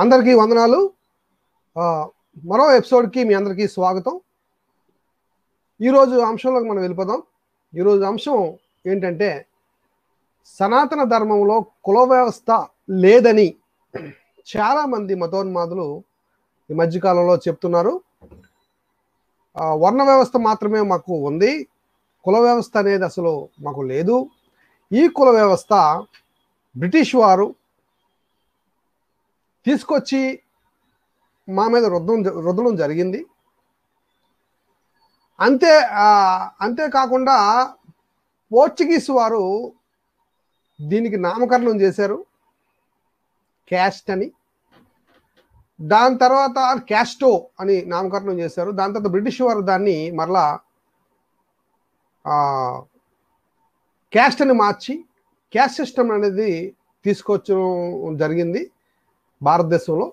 అందరికీ వందనాలు. మరో ఎపిసోడ్కి మీ అందరికీ స్వాగతం. ఈరోజు అంశంలోకి మనం వెళ్ళిపోదాం. ఈరోజు అంశం ఏంటంటే, సనాతన ధర్మంలో కుల వ్యవస్థ లేదని చాలామంది మతోన్మాదులు ఈ మధ్యకాలంలో చెప్తున్నారు. వర్ణ వ్యవస్థ మాత్రమే మాకు ఉంది, కుల వ్యవస్థ అనేది అసలు మాకు లేదు. ఈ కుల వ్యవస్థ బ్రిటిష్ వారు తీసుకొచ్చి మా మీద రుద్దడం జరిగింది. అంతేకాకుండా పోర్చుగీస్ వారు దీనికి నామకరణం చేశారు, క్యాస్ట్ అని. దాని తర్వాత క్యాస్టో అని నామకరణం చేశారు. దాని తర్వాత బ్రిటిష్ వారు దాన్ని మరలా క్యాస్ట్ అని మార్చి క్యాస్ట్ సిస్టమ్ అనేది తీసుకొచ్చడం జరిగింది భారతదేశంలో.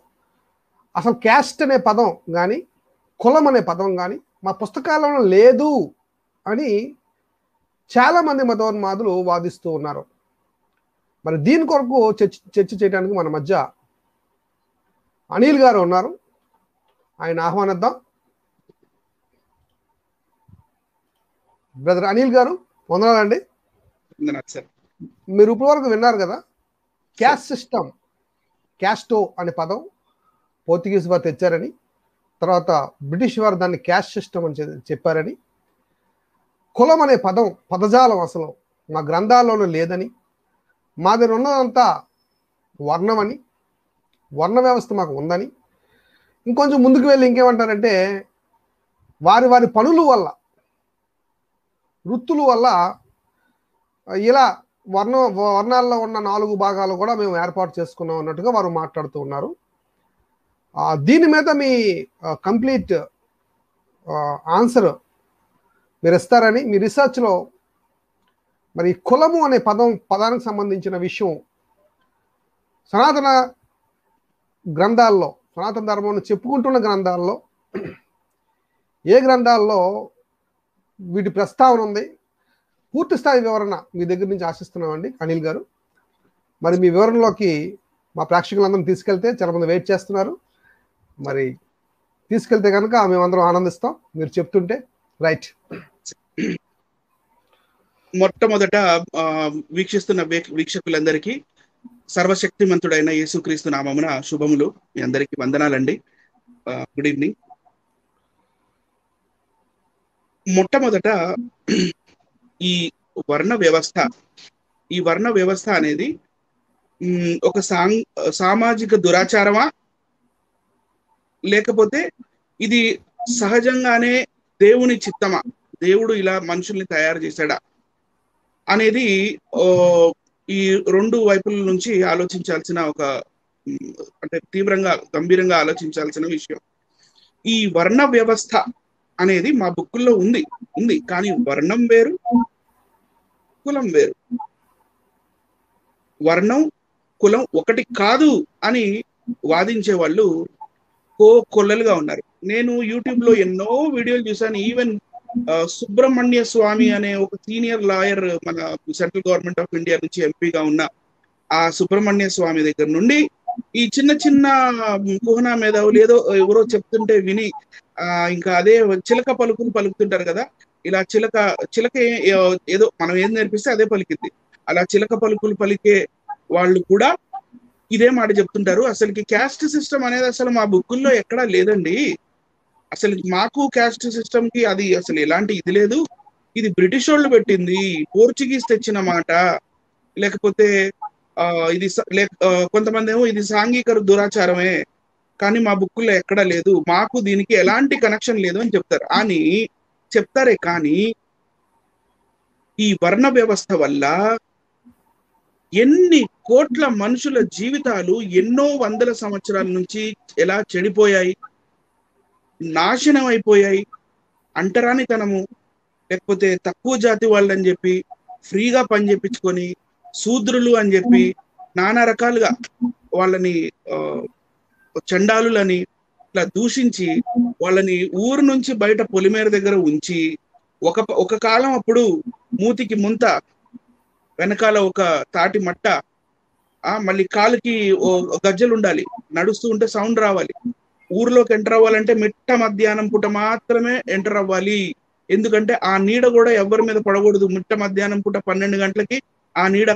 అసలు క్యాస్ట్ అనే పదం కానీ కులం అనే పదం కానీ మా పుస్తకాలలో లేదు అని చాలామంది మతోన్మాదులు వాదిస్తూ ఉన్నారు. మరి దీని కొరకు చర్చ చేయడానికి మన మధ్య అనిల్ గారు ఉన్నారు. ఆయన ఆహ్వానిద్దాం. బ్రదర్ అనిల్ గారు, వందనాలండి. మీరు ఇప్పటివరకు విన్నారు కదా, క్యాస్ట్ సిస్టమ్, క్యాస్టో అనే పదం పోర్చుగీస్ వారు తెచ్చారని, తర్వాత బ్రిటిష్ వారు దాన్ని క్యాస్ట్ సిస్టమ్ అని చెప్పారని, కులం అనే పదజాలం అసలు మా గ్రంథాల్లోనూ లేదని, మా దగ్గర ఉన్నదంతా వర్ణమని, వర్ణ వ్యవస్థ మాకు ఉందని, ఇంకొంచెం ముందుకు వెళ్ళి ఇంకేమంటారంటే, వారి వారి పనుల వల్ల, వృత్తుల వల్ల ఇలా వర్ణాల్లో ఉన్న 4 భాగాలు కూడా మేము ఏర్పాటు చేసుకున్నాం అన్నట్టుగా వారు మాట్లాడుతూ ఉన్నారు. దీని మీద మీ కంప్లీట్ ఆన్సర్ మీరు ఇస్తారని, మీ రీసెర్చ్లో మరి కులము అనే పదానికి సంబంధించిన విషయం సనాతన గ్రంథాల్లో, సనాతన ధర్మం చెప్పుకుంటున్న గ్రంథాల్లో ఏ గ్రంథాల్లో వీటి ప్రస్తావన ఉంది, పూర్తి స్థాయి వివరణ మీ దగ్గర నుంచి ఆశిస్తున్నామండి అనిల్ గారు. మరి మీ వివరణలోకి మా ప్రేక్షకులందరం తీసుకెళ్తే చాలా మంది వెయిట్ చేస్తున్నారు. మరి తీసుకెళ్తే కనుక మేమందరం ఆనందిస్తాం మీరు చెప్తుంటే. రైట్. మొట్టమొదట వీక్షిస్తున్న వీక్షకులందరికీ సర్వశక్తిమంతుడైన యేసుక్రీస్తు నామమున శుభములు. మీ అందరికీ వందనాలండి. Good evening. మొట్టమొదట ఈ వర్ణ వ్యవస్థ అనేది ఒక సామాజిక దురాచారమా, లేకపోతే ఇది సహజంగానే దేవుని చిత్తమా, దేవుడు ఇలా మనుషుల్ని తయారు చేశాడా అనేది ఈ 2 వైపుల నుంచి ఆలోచించాల్సిన అంటే గంభీరంగా ఆలోచించాల్సిన విషయం. ఈ వర్ణ వ్యవస్థ అనేది మా బుక్కుల్లో ఉంది, కానీ వర్ణం వేరు, కులం వేరు. వర్ణం కులం ఒకటి కాదు అని వాదించే వాళ్ళు కొల్లలుగా ఉన్నారు. నేను యూట్యూబ్ లో ఎన్నో వీడియోలు చూసాను. ఈవెన్ సుబ్రహ్మణ్య స్వామి అనే ఒక సీనియర్ లాయర్, మన సెంట్రల్ గవర్నమెంట్ ఆఫ్ ఇండియా నుంచి ఎంపీగా ఉన్న ఆ సుబ్రహ్మణ్య స్వామి దగ్గర నుండి ఈ చిన్న చిన్న కుహనా మేధావులు ఏదో ఎవరో చెప్తుంటే విని ఇంకా అదే చిలక పలుకులు పలుకుతుంటారు కదా, ఇలా చిలక ఏదో మనం ఏం నేర్పిస్తే అదే పలికింది. అలా చిలక పలుకులు పలికే వాళ్ళు కూడా ఇదే మాట చెప్తుంటారు. అసలుకి క్యాస్ట్ సిస్టమ్ అనేది అసలు మా బుక్కుల్లో ఎక్కడా లేదండి. అసలు మాకు క్యాస్ట్ సిస్టమ్ కి అది అసలు ఎలాంటి ఇది లేదు, ఇది బ్రిటిష్ వాళ్ళు పెట్టింది, పోర్చుగీస్ తెచ్చిన మాట, లేకపోతే ఇది కొంతమంది ఏమో ఇది సాంఘిక దురాచారమే, కానీ మా బుక్కుల్లో ఎక్కడా లేదు, మాకు దీనికి ఎలాంటి కనెక్షన్ లేదు అని చెప్తారే కానీ ఈ వర్ణ వ్యవస్థ వల్ల ఎన్ని కోట్ల మనుషుల జీవితాలు ఎన్నో వందల సంవత్సరాల నుంచి ఎలా చెడిపోయాయి, నాశనం అయిపోయాయి. అంటరానితనము, లేకపోతే తక్కువ జాతి వాళ్ళని చెప్పి ఫ్రీగా పని చేపించుకొని, శూద్రులు అని చెప్పి నానా రకాలుగా వాళ్ళని చండాలులని ఇట్లా దూషించి వాళ్ళని ఊరు నుంచి బయట పొలిమేర దగ్గర ఉంచి ఒక కాలం అప్పుడు మూతికి ముంత, వెనకాల ఒక తాటి మట్ట, మళ్ళీ కాలుకి గజ్జలు ఉండాలి, నడుస్తూ ఉంటే సౌండ్ రావాలి. ఊర్లోకి ఎంటర్ అవ్వాలంటే మిట్ట మధ్యాహ్నం పూట మాత్రమే ఎంటర్ అవ్వాలి. ఎందుకంటే ఆ నీడ కూడా ఎవరి మీద పడకూడదు. మిట్ట మధ్యాహ్నం పూట 12 గంటలకి ఆ నీడ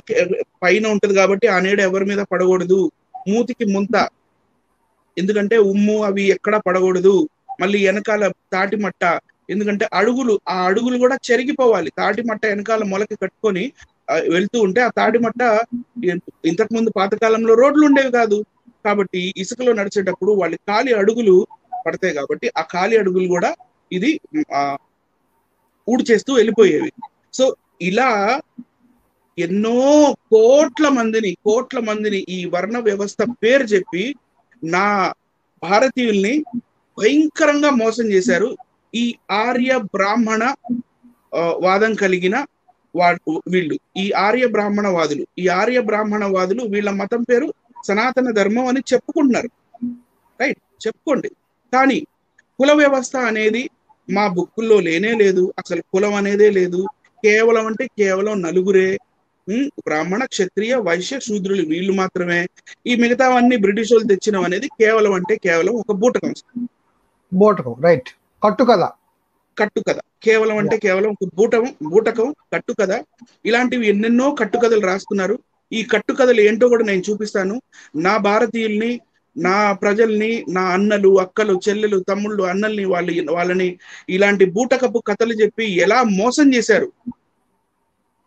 పైన ఉంటది కాబట్టి ఆ నీడ ఎవరి మీద పడకూడదు. మూతికి ముంత, ఎందుకంటే ఉమ్ము అవి ఎక్కడా పడకూడదు. మళ్ళీ వెనకాల తాటి మట్ట, ఎందుకంటే ఆ అడుగులు కూడా చెరిగిపోవాలి. తాటి మట్ట వెనకాల మొలకి కట్టుకొని వెళ్తూ ఉంటే ఆ తాటి మట్ట, ఇంతకు ముందు పాతకాలంలో రోడ్లు ఉండేవి కాదు కాబట్టి ఇసుకలో నడిచేటప్పుడు వాళ్ళ కాలి అడుగులు పడతాయి కాబట్టి ఆ కాలి అడుగులు కూడా ఇది ఊడి చేస్తూ వెళ్ళిపోయేవి. సో ఇలా ఎన్నో కోట్ల మందిని ఈ వర్ణ వ్యవస్థ పేరు చెప్పి నా భారతీయుల్ని భయంకరంగా మోసం చేశారు. ఈ ఆర్య బ్రాహ్మణ వాదం కలిగిన వీళ్ళు ఈ ఆర్య బ్రాహ్మణవాదులు వీళ్ళ మతం పేరు సనాతన ధర్మం అని చెప్పుకుంటున్నారు. రైట్, చెప్పుకోండి. కానీ కుల వ్యవస్థ అనేది మా బుక్కుల్లో లేనే లేదు. అసలు కులం అనేదే లేదు. కేవలం అంటే కేవలం నలుగురే, బ్రాహ్మణ, క్షత్రియ, వైశ్య, శూద్రులు వీళ్ళు మాత్రమే. ఈ మిగతావన్నీ బ్రిటిష్ వాళ్ళు తెచ్చినవి అనేది కేవలం అంటే కేవలం ఒక బూటకం. రైట్, కట్టుకథ. కేవలం అంటే కేవలం ఒక బూటకం, కట్టుకథ. ఇలాంటివి ఎన్నెన్నో కట్టుకథలు రాస్తున్నారు. ఈ కట్టుకథలు ఏంటో కూడా నేను చూపిస్తాను. నా భారతీయుల్ని, నా ప్రజల్ని, నా అన్నలు, అక్కలు, చెల్లెలు, తమ్ముళ్ళు, అన్నల్ని వాళ్ళని ఇలాంటి బూటకపు కథలు చెప్పి ఎలా మోసం చేశారు,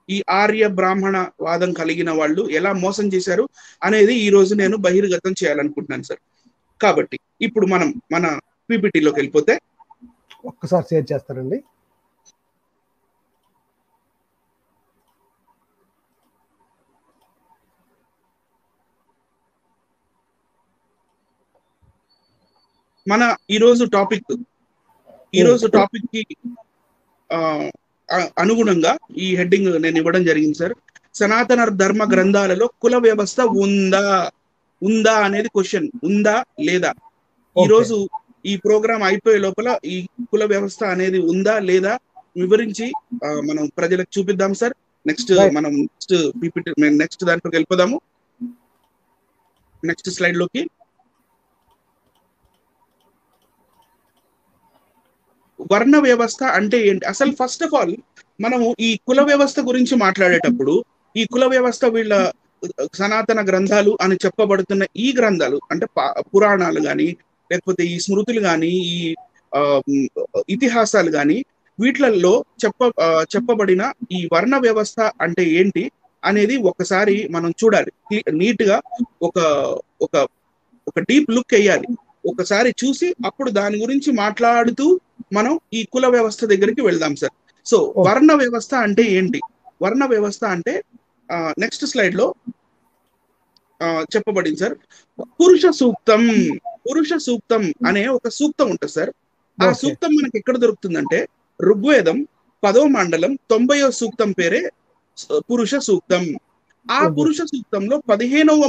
ఈ ఆర్య బ్రాహ్మణ వాదం కలిగిన వాళ్ళు ఎలా మోసం చేశారు అనేది ఈ రోజు నేను బహిర్గతం చేయాలనుకుంటున్నాను సార్. కాబట్టి ఇప్పుడు మనం మన పీపీటీలోకి వెళ్ళిపోతే ఒక్కసారి షేర్ చేస్తారండి. మన ఈరోజు టాపిక్ కి అనుగుణంగా ఈ హెడ్డింగ్ నేను ఇవ్వడం జరిగింది సార్. సనాతన ధర్మ గ్రంథాలలో కుల వ్యవస్థ ఉందా అనేది క్వశ్చన్. ఉందా లేదా? ఈ రోజు ఈ ప్రోగ్రామ్ అయిపోయే లోపల ఈ కుల వ్యవస్థ అనేది ఉందా లేదా వివరించి మనం ప్రజలకు చూపిద్దాం సార్. మనం నెక్స్ట్ దాంట్లోకి వెళ్ళిపోదాము. నెక్స్ట్ స్లైడ్ లోకి. వర్ణ వ్యవస్థ అంటే ఏంటి అసలు? ఫస్ట్ ఆఫ్ ఆల్ మనము ఈ కుల వ్యవస్థ గురించి మాట్లాడేటప్పుడు ఈ కుల వ్యవస్థ వీళ్ళ సనాతన గ్రంథాలు అని చెప్పబడుతున్న ఈ గ్రంథాలు అంటే పురాణాలు కానీ, లేకపోతే ఈ స్మృతులు కానీ, ఈ ఇతిహాసాలు కానీ, వీటిలలో చెప్పబడిన ఈ వర్ణ వ్యవస్థ అంటే ఏంటి అనేది ఒకసారి మనం చూడాలి. నీట్ గా ఒక డీప్ లుక్ వేయాలి. ఒకసారి చూసి అప్పుడు దాని గురించి మాట్లాడుతూ మనం ఈ కుల వ్యవస్థ దగ్గరికి వెళ్దాం సార్. సో వర్ణ వ్యవస్థ అంటే ఏంటి? వర్ణ వ్యవస్థ అంటే నెక్స్ట్ స్లైడ్ లో చెప్పబడింది సార్. పురుష సూక్తం అనే ఒక సూక్తం ఉంటుంది సార్. ఆ సూక్తం మనకి ఎక్కడ దొరుకుతుందంటే ఋగ్వేదం 10వ మండలం 90వ సూక్తం పేరే పురుష సూక్తం. ఆ పురుష సూక్తంలో 15వ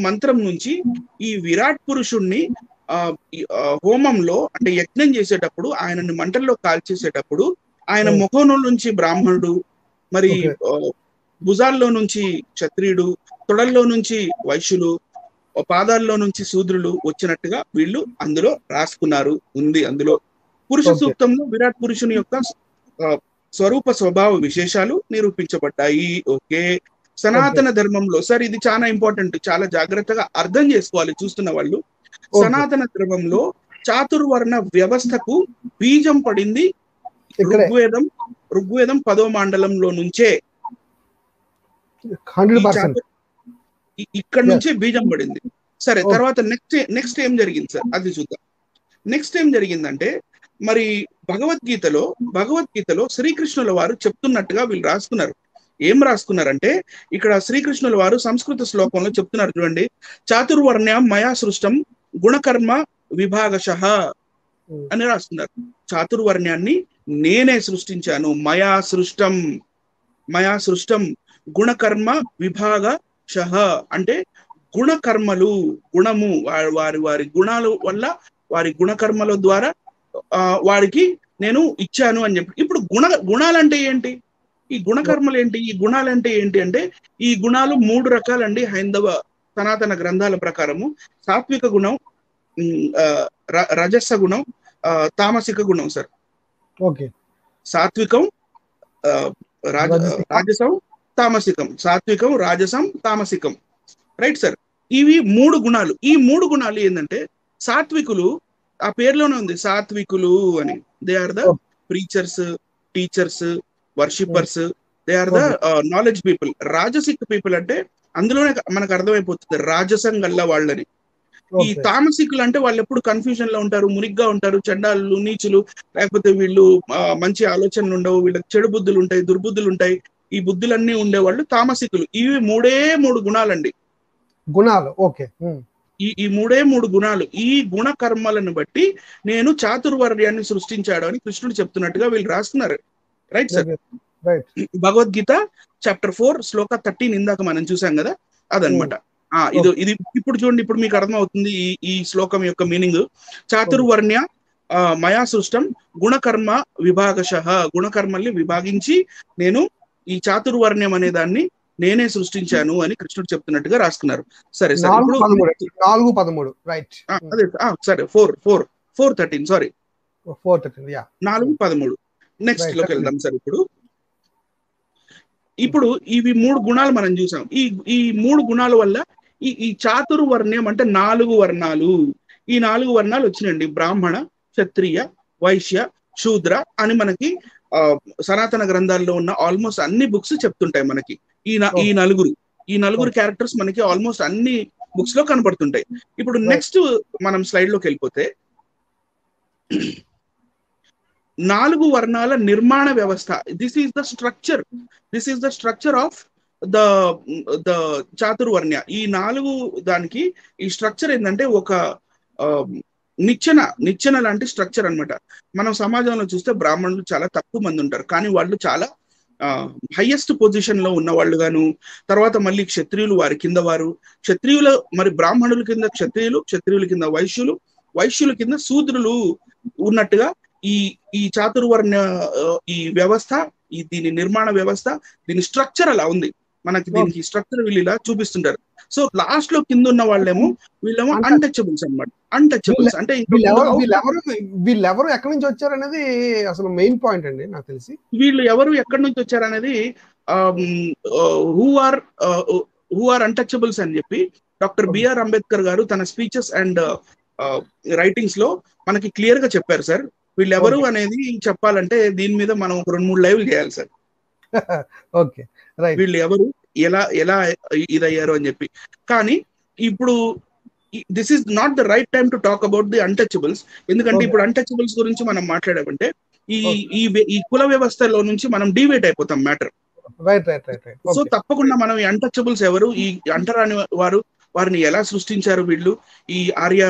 మంత్రం నుంచి ఈ విరాట్ పురుషుణ్ణి హోమంలో అంటే యజ్ఞం చేసేటప్పుడు, ఆయనని మంటల్లో కాల్చేసేటప్పుడు ఆయన ముఖంలో నుంచి బ్రాహ్మణుడు, మరి భుజాల్లో నుంచి క్షత్రియుడు, తొడల్లో నుంచి వైశ్యులు, పాదాల్లో నుంచి శూద్రులు వచ్చినట్టుగా వీళ్ళు అందులో రాసుకున్నారు. అందులో పురుష సూక్తంలో విరాట్ పురుషుని యొక్క స్వరూప స్వభావ విశేషాలు నిరూపించబడ్డాయి. ఓకే. సనాతన ధర్మంలో సార్ ఇది చాలా ఇంపార్టెంట్, చాలా జాగ్రత్తగా అర్థం చేసుకోవాలి చూస్తున్న వాళ్ళు. సనాతన ధర్మంలో చాతుర్వర్ణ వ్యవస్థకు బీజం పడింది ఋగ్వేదం 10వ మండలంలో నుంచే. ఇక్కడ నుంచే బీజం పడింది. సరే, తర్వాత నెక్స్ట్ ఏం జరిగింది సార్ అది చూద్దాం. నెక్స్ట్ ఏం జరిగిందంటే మరి భగవద్గీతలో శ్రీకృష్ణుల వారు చెప్తున్నట్టుగా వీళ్ళు రాసుకున్నారు. ఏం రాసుకున్నారంటే ఇక్కడ శ్రీకృష్ణుల వారు సంస్కృత శ్లోకంలో చెప్తున్నారు చూడండి. చాతుర్వర్ణ్యం మయా సృష్టం గుణకర్మ విభాగశః అని రాస్తున్నారు. చాతుర్వర్ణ్యాన్ని నేనే సృష్టించాను. మయా సృష్టం గుణకర్మ విభాగశః అంటే గుణకర్మలు, గుణము వారి గుణాల వల్ల, వారి గుణకర్మల ద్వారా వారికి నేను ఇచ్చాను అని చెప్పి. ఇప్పుడు గుణాలంటే ఏంటి? ఈ గుణకర్మలు ఏంటి, ఈ గుణాలు అంటే ఏంటి అంటే, ఈ గుణాలు 3 రకాలండి హైందవ సనాతన గ్రంథాల ప్రకారము. సాత్విక గుణం, రజస్స గుణం, తామసిక గుణం సార్. ఓకే. సాత్వికం, రాజసం, తామసికం. సాత్వికం, రాజసం, తామసికం. Right sir. ఇవి 3 గుణాలు. ఈ 3 గుణాలు ఏంటంటే, సాత్వికులు, ఆ పేర్లోనే ఉంది సాత్వికులు అని. They are the preachers, teachers, worshippers, they are the knowledge people. రాజసిక్ పీపుల్ అంటే అందులోనే మనకు అర్థమైపోతుంది రాజసం గల్ల వాళ్ళని. ఈ తామసికులు అంటే వాళ్ళు ఎప్పుడు కన్ఫ్యూజన్ లో ఉంటారు, మునిగ్గా ఉంటారు, చండాలు, నీచులు, లేకపోతే వీళ్ళు మంచి ఆలోచనలు ఉండవు, వీళ్ళకి చెడు బుద్ధులు ఉంటాయి, దుర్బుద్ధులు ఉంటాయి, ఈ బుద్ధులన్నీ ఉండేవాళ్ళు తామసికులు. ఇవి 3 గుణాలండి. గుణాలు. ఓకే. ఈ 3 గుణాలు. ఈ గుణ కర్మలను బట్టి నేను చాతుర్వర్యాన్ని సృష్టించాడు అని కృష్ణుడు చెప్తున్నట్టుగా వీళ్ళు రాస్తున్నారు. Right sir. భగవద్గీత చాప్టర్ 4 శ్లోక 13 ఇందాక మనం చూసాం కదా, అదనమాట. ఇది ఇప్పుడు చూడండి, ఇప్పుడు మీకు అర్థమవుతుంది ఈ శ్లోకం యొక్క మీనింగ్. చాతుర్వర్ణ్య మయా సృష్టం గుణకర్మ విభాగశః. గుణకర్మల్ని విభాగించి నేను ఈ చాతుర్వర్ణ్యం అనే దాన్ని నేనే సృష్టించాను అని కృష్ణుడు చెప్తున్నట్టుగా రాసుకున్నారు. సరే సార్. ఇప్పుడు 4:13 రైట్. అదే సరే 4:13 సారీ 4:13 4:13. నెక్స్ట్ లోకి వెళ్దాం సార్. ఇప్పుడు ఇవి 3 గుణాలు మనం చూసాం. ఈ 3 గుణాల వల్ల ఈ చాతుర్వర్ణ్యం అంటే 4 వర్ణాలు. ఈ 4 వర్ణాలు వచ్చినాయండి. బ్రాహ్మణ, క్షత్రియ, వైశ్య, శూద్ర అని మనకి సనాతన గ్రంథాల్లో ఉన్న ఆల్మోస్ట్ అన్ని బుక్స్ చెప్తుంటాయి మనకి. ఈ నలుగురు క్యారెక్టర్స్ మనకి ఆల్మోస్ట్ అన్ని బుక్స్ లో కనపడుతుంటాయి. ఇప్పుడు నెక్స్ట్ మనం స్లైడ్ లోకి వెళ్ళిపోతే 4 వర్ణాల నిర్మాణ వ్యవస్థ. This is the structure of the chaturvarnya. ఈ 4 దానికి ఈ స్ట్రక్చర్ ఏంటంటే ఒక నిచ్చెన లాంటి స్ట్రక్చర్ అన్నమాట. మనం సమాజంలో చూస్తే బ్రాహ్మణులు చాలా తక్కువ మంది ఉంటారు, కానీ వాళ్ళు చాలా హైయెస్ట్ పొజిషన్ లో ఉన్న వాళ్ళు గాను. తర్వాత మళ్ళీ క్షత్రియులు, వారి కింద వారు, క్షత్రియుల మరి బ్రాహ్మణుల కింద క్షత్రియులు, క్షత్రియుల కింద వైశ్యులు, వైశ్యుల కింద శూద్రులు ఉన్నట్టుగా ఈ చాతుర్వర్ణ ఈ వ్యవస్థ, దీని నిర్మాణ వ్యవస్థ, దీని స్ట్రక్చర్ అలా ఉంది మనకి. దీనికి స్ట్రక్చర్ వీళ్ళు ఇలా చూపిస్తుంటారు. సో లాస్ట్ లో కింద ఉన్న వాళ్ళేమో వీళ్ళేమో అన్టచబుల్స్ అన్నమాట. అన్టచబుల్స్ అంటే వీళ్ళెవరు ఎక్కడి నుంచి వచ్చారు అనేది అసలు మెయిన్ పాయింట్ అండి నాకు తెలిసి. వీళ్ళు ఎవరు ఎక్కడి నుంచి వచ్చారు అనేది హూ ఆర్ అన్టచబుల్స్ అని చెప్పి డాక్టర్ బిఆర్ అంబేద్కర్ గారు తన స్పీచెస్ అండ్ రైటింగ్స్ లో మనకి క్లియర్ గా చెప్పారు సార్. వీళ్ళు ఎవరు అనేది చెప్పాలంటే దీని మీద మనం ఒక 2-3 లైవ్లు చేయాలి సార్. Okay, right. వీళ్ళు ఎవరు, ఎలా ఇదయ్యారు అని చెప్పి. కానీ ఇప్పుడు this is not the right time to talk about the untouchables. ఎందుకంటే ఇప్పుడు అన్టచబుల్స్ గురించి మనం మాట్లాడామంటే ఈ కుల వ్యవస్థలో నుంచి మనం డివేట్ అయిపోతాం మ్యాటర్. సో తప్పకుండా మనం ఈ అన్టచబుల్స్ ఎవరు, ఈ అంటరాని వారిని ఎలా సృష్టించారు వీళ్ళు, ఈ ఆర్య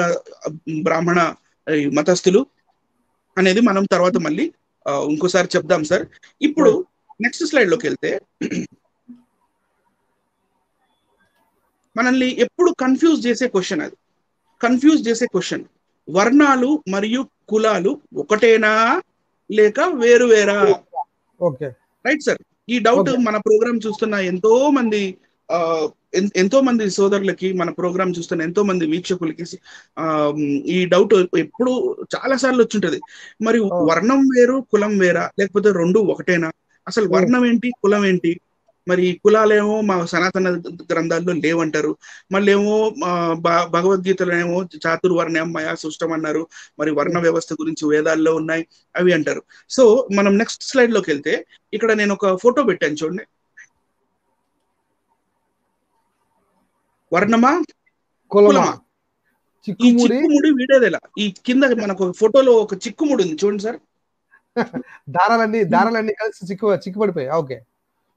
బ్రాహ్మణ మతస్థులు అనేది మనం తర్వాత మళ్ళీ ఇంకోసారి చెప్దాం సార్. ఇప్పుడు నెక్స్ట్ స్లైడ్ లోకి వెళ్తే మనల్ని ఎప్పుడు కన్ఫ్యూజ్ చేసే క్వశ్చన్ వర్ణాలు మరియు కులాలు ఒకటేనా లేక వేరువేరా? Okay, right sir. ఈ డౌట్ మన ప్రోగ్రామ్ చూస్తున్న ఎంతో మంది సోదరులకి, మన ప్రోగ్రామ్ చూస్తున్న ఎంతో మంది వీక్షకులకి ఈ డౌట్ ఎప్పుడు చాలా సార్లు వచ్చింటది. మరి వర్ణం వేరు కులం వేరా, లేకపోతే 2 ఒకటేనా? అసలు వర్ణం ఏంటి, కులం ఏంటి? మరి కులాలేమో మా సనాతన గ్రంథాల్లో లేవంటారు, మళ్ళీ ఏమో భగవద్గీతలో ఏమో చాతుర్వర్ణ్యం మయా సృష్టం అన్నారు, మరి వర్ణ వ్యవస్థ గురించి వేదాల్లో ఉన్నాయి అవి అంటారు. సో మనం నెక్స్ట్ స్లైడ్ లోకి వెళ్తే ఇక్కడ నేను ఒక ఫోటో పెట్టాను చూడండి. వర్ణమా కులమా? ఈ చిక్కుముడి వీడేదేలా. ఈ కింద మనకు ఫోటోలో ఒక చిక్కుముడి ఉంది చూడండి సార్. దారాలన్నీ కలిసి చిక్కుపడిపోయి. ఓకే,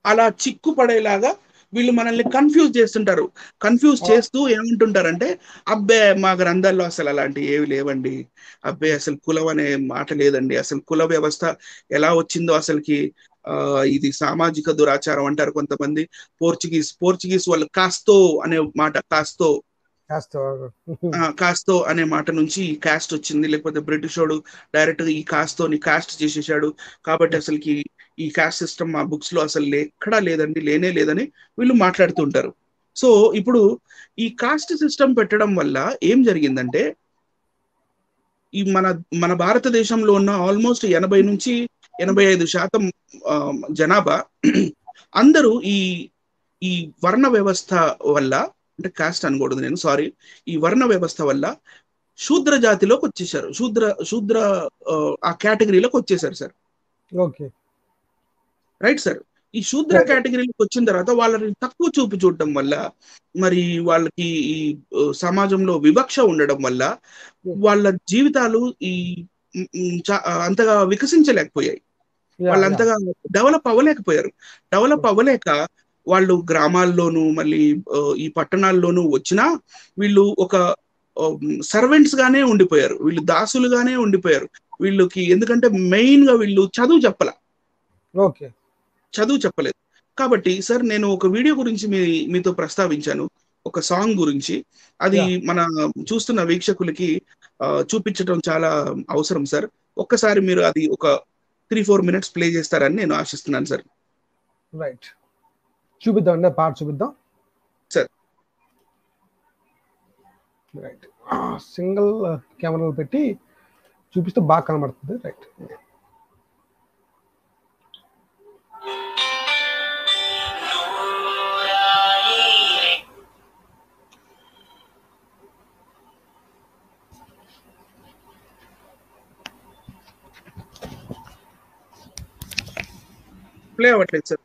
అలా చిక్కు పడేలాగా వీళ్ళు మనల్ని కన్ఫ్యూజ్ చేస్తుంటారు. కన్ఫ్యూజ్ చేస్తూ ఏమంటుంటారంటే, అబ్బే మా గ్రంథాల్లో అసలు అలాంటివి ఏవి లేవండి, అబ్బే అసలు కులం అనే మాట లేదండి, అసలు కుల వ్యవస్థ ఎలా వచ్చిందో అసలుకి ఇది సామాజిక దురాచారం అంటారు కొంతమంది. పోర్చుగీస్ వాళ్ళు కాస్తో అనే మాట, కాస్తో అనే మాట నుంచి ఈ కాస్ట్ వచ్చింది, లేకపోతే బ్రిటిష్ వాడు డైరెక్ట్ గా ఈ కాస్తోని కాస్ట్ చేసేసాడు, కాబట్టి అసలుకి ఈ కాస్ట్ సిస్టమ్ మా బుక్స్ లో అసలు ఎక్కడా లేదండి, లేనే లేదని వీళ్ళు మాట్లాడుతుంటారు. సో ఇప్పుడు ఈ కాస్ట్ సిస్టమ్ పెట్టడం వల్ల ఏం జరిగిందంటే, ఈ మన భారతదేశంలో ఉన్న ఆల్మోస్ట్ 80 నుంచి 85% జనాభా అందరూ ఈ ఈ వర్ణ వ్యవస్థ వల్ల, అంటే కాస్ట్ అనకూడదు నేను, సారీ, ఈ వర్ణ వ్యవస్థ వల్ల శూద్ర జాతిలోకి వచ్చేసారు, శూద్ర ఆ కేటగిరీలోకి వచ్చేసారు సార్. Okay, right sir. ఈ శూద్ర కేటగిరీలోకి వచ్చిన తర్వాత వాళ్ళని తక్కువ చూపు చూడటం వల్ల, మరి వాళ్ళకి ఈ సమాజంలో వివక్ష ఉండడం వల్ల వాళ్ళ జీవితాలు ఈ అంతగా వికసించలేకపోయాయి. వాళ్ళు అంతగా డెవలప్ అవ్వలేకపోయారు. డెవలప్ అవ్వలేక వాళ్ళు గ్రామాల్లోనూ మళ్ళీ ఈ పట్టణాల్లోనూ వచ్చినా వీళ్ళు ఒక సర్వెంట్స్ గానే ఉండిపోయారు, వీళ్ళు దాసులుగానే ఉండిపోయారు వీళ్ళకి. ఎందుకంటే మెయిన్ గా వీళ్ళు చదువు చెప్పలేదు. కాబట్టి సార్ నేను ఒక వీడియో గురించి మీతో ప్రస్తావించాను, ఒక సాంగ్ గురించి. అది మన చూస్తున్న వీక్షకులకి చూపించడం చాలా అవసరం సార్. ఒక్కసారి మీరు అది ఒక 3-4 minutes ప్లే చేస్తారని నేను ఆశిస్తున్నాను సార్. రైట్, చూపిద్దాం అండి, పాట చూపిద్దాం సార్. రైట్, సింగిల్ కెమెరాలు పెట్టి చూపిస్తే బాగా కనబడుతుంది. రైట్, ప్లే అవ్వట్లేదు సార్.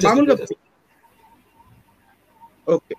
మామూలుగా ఓకే.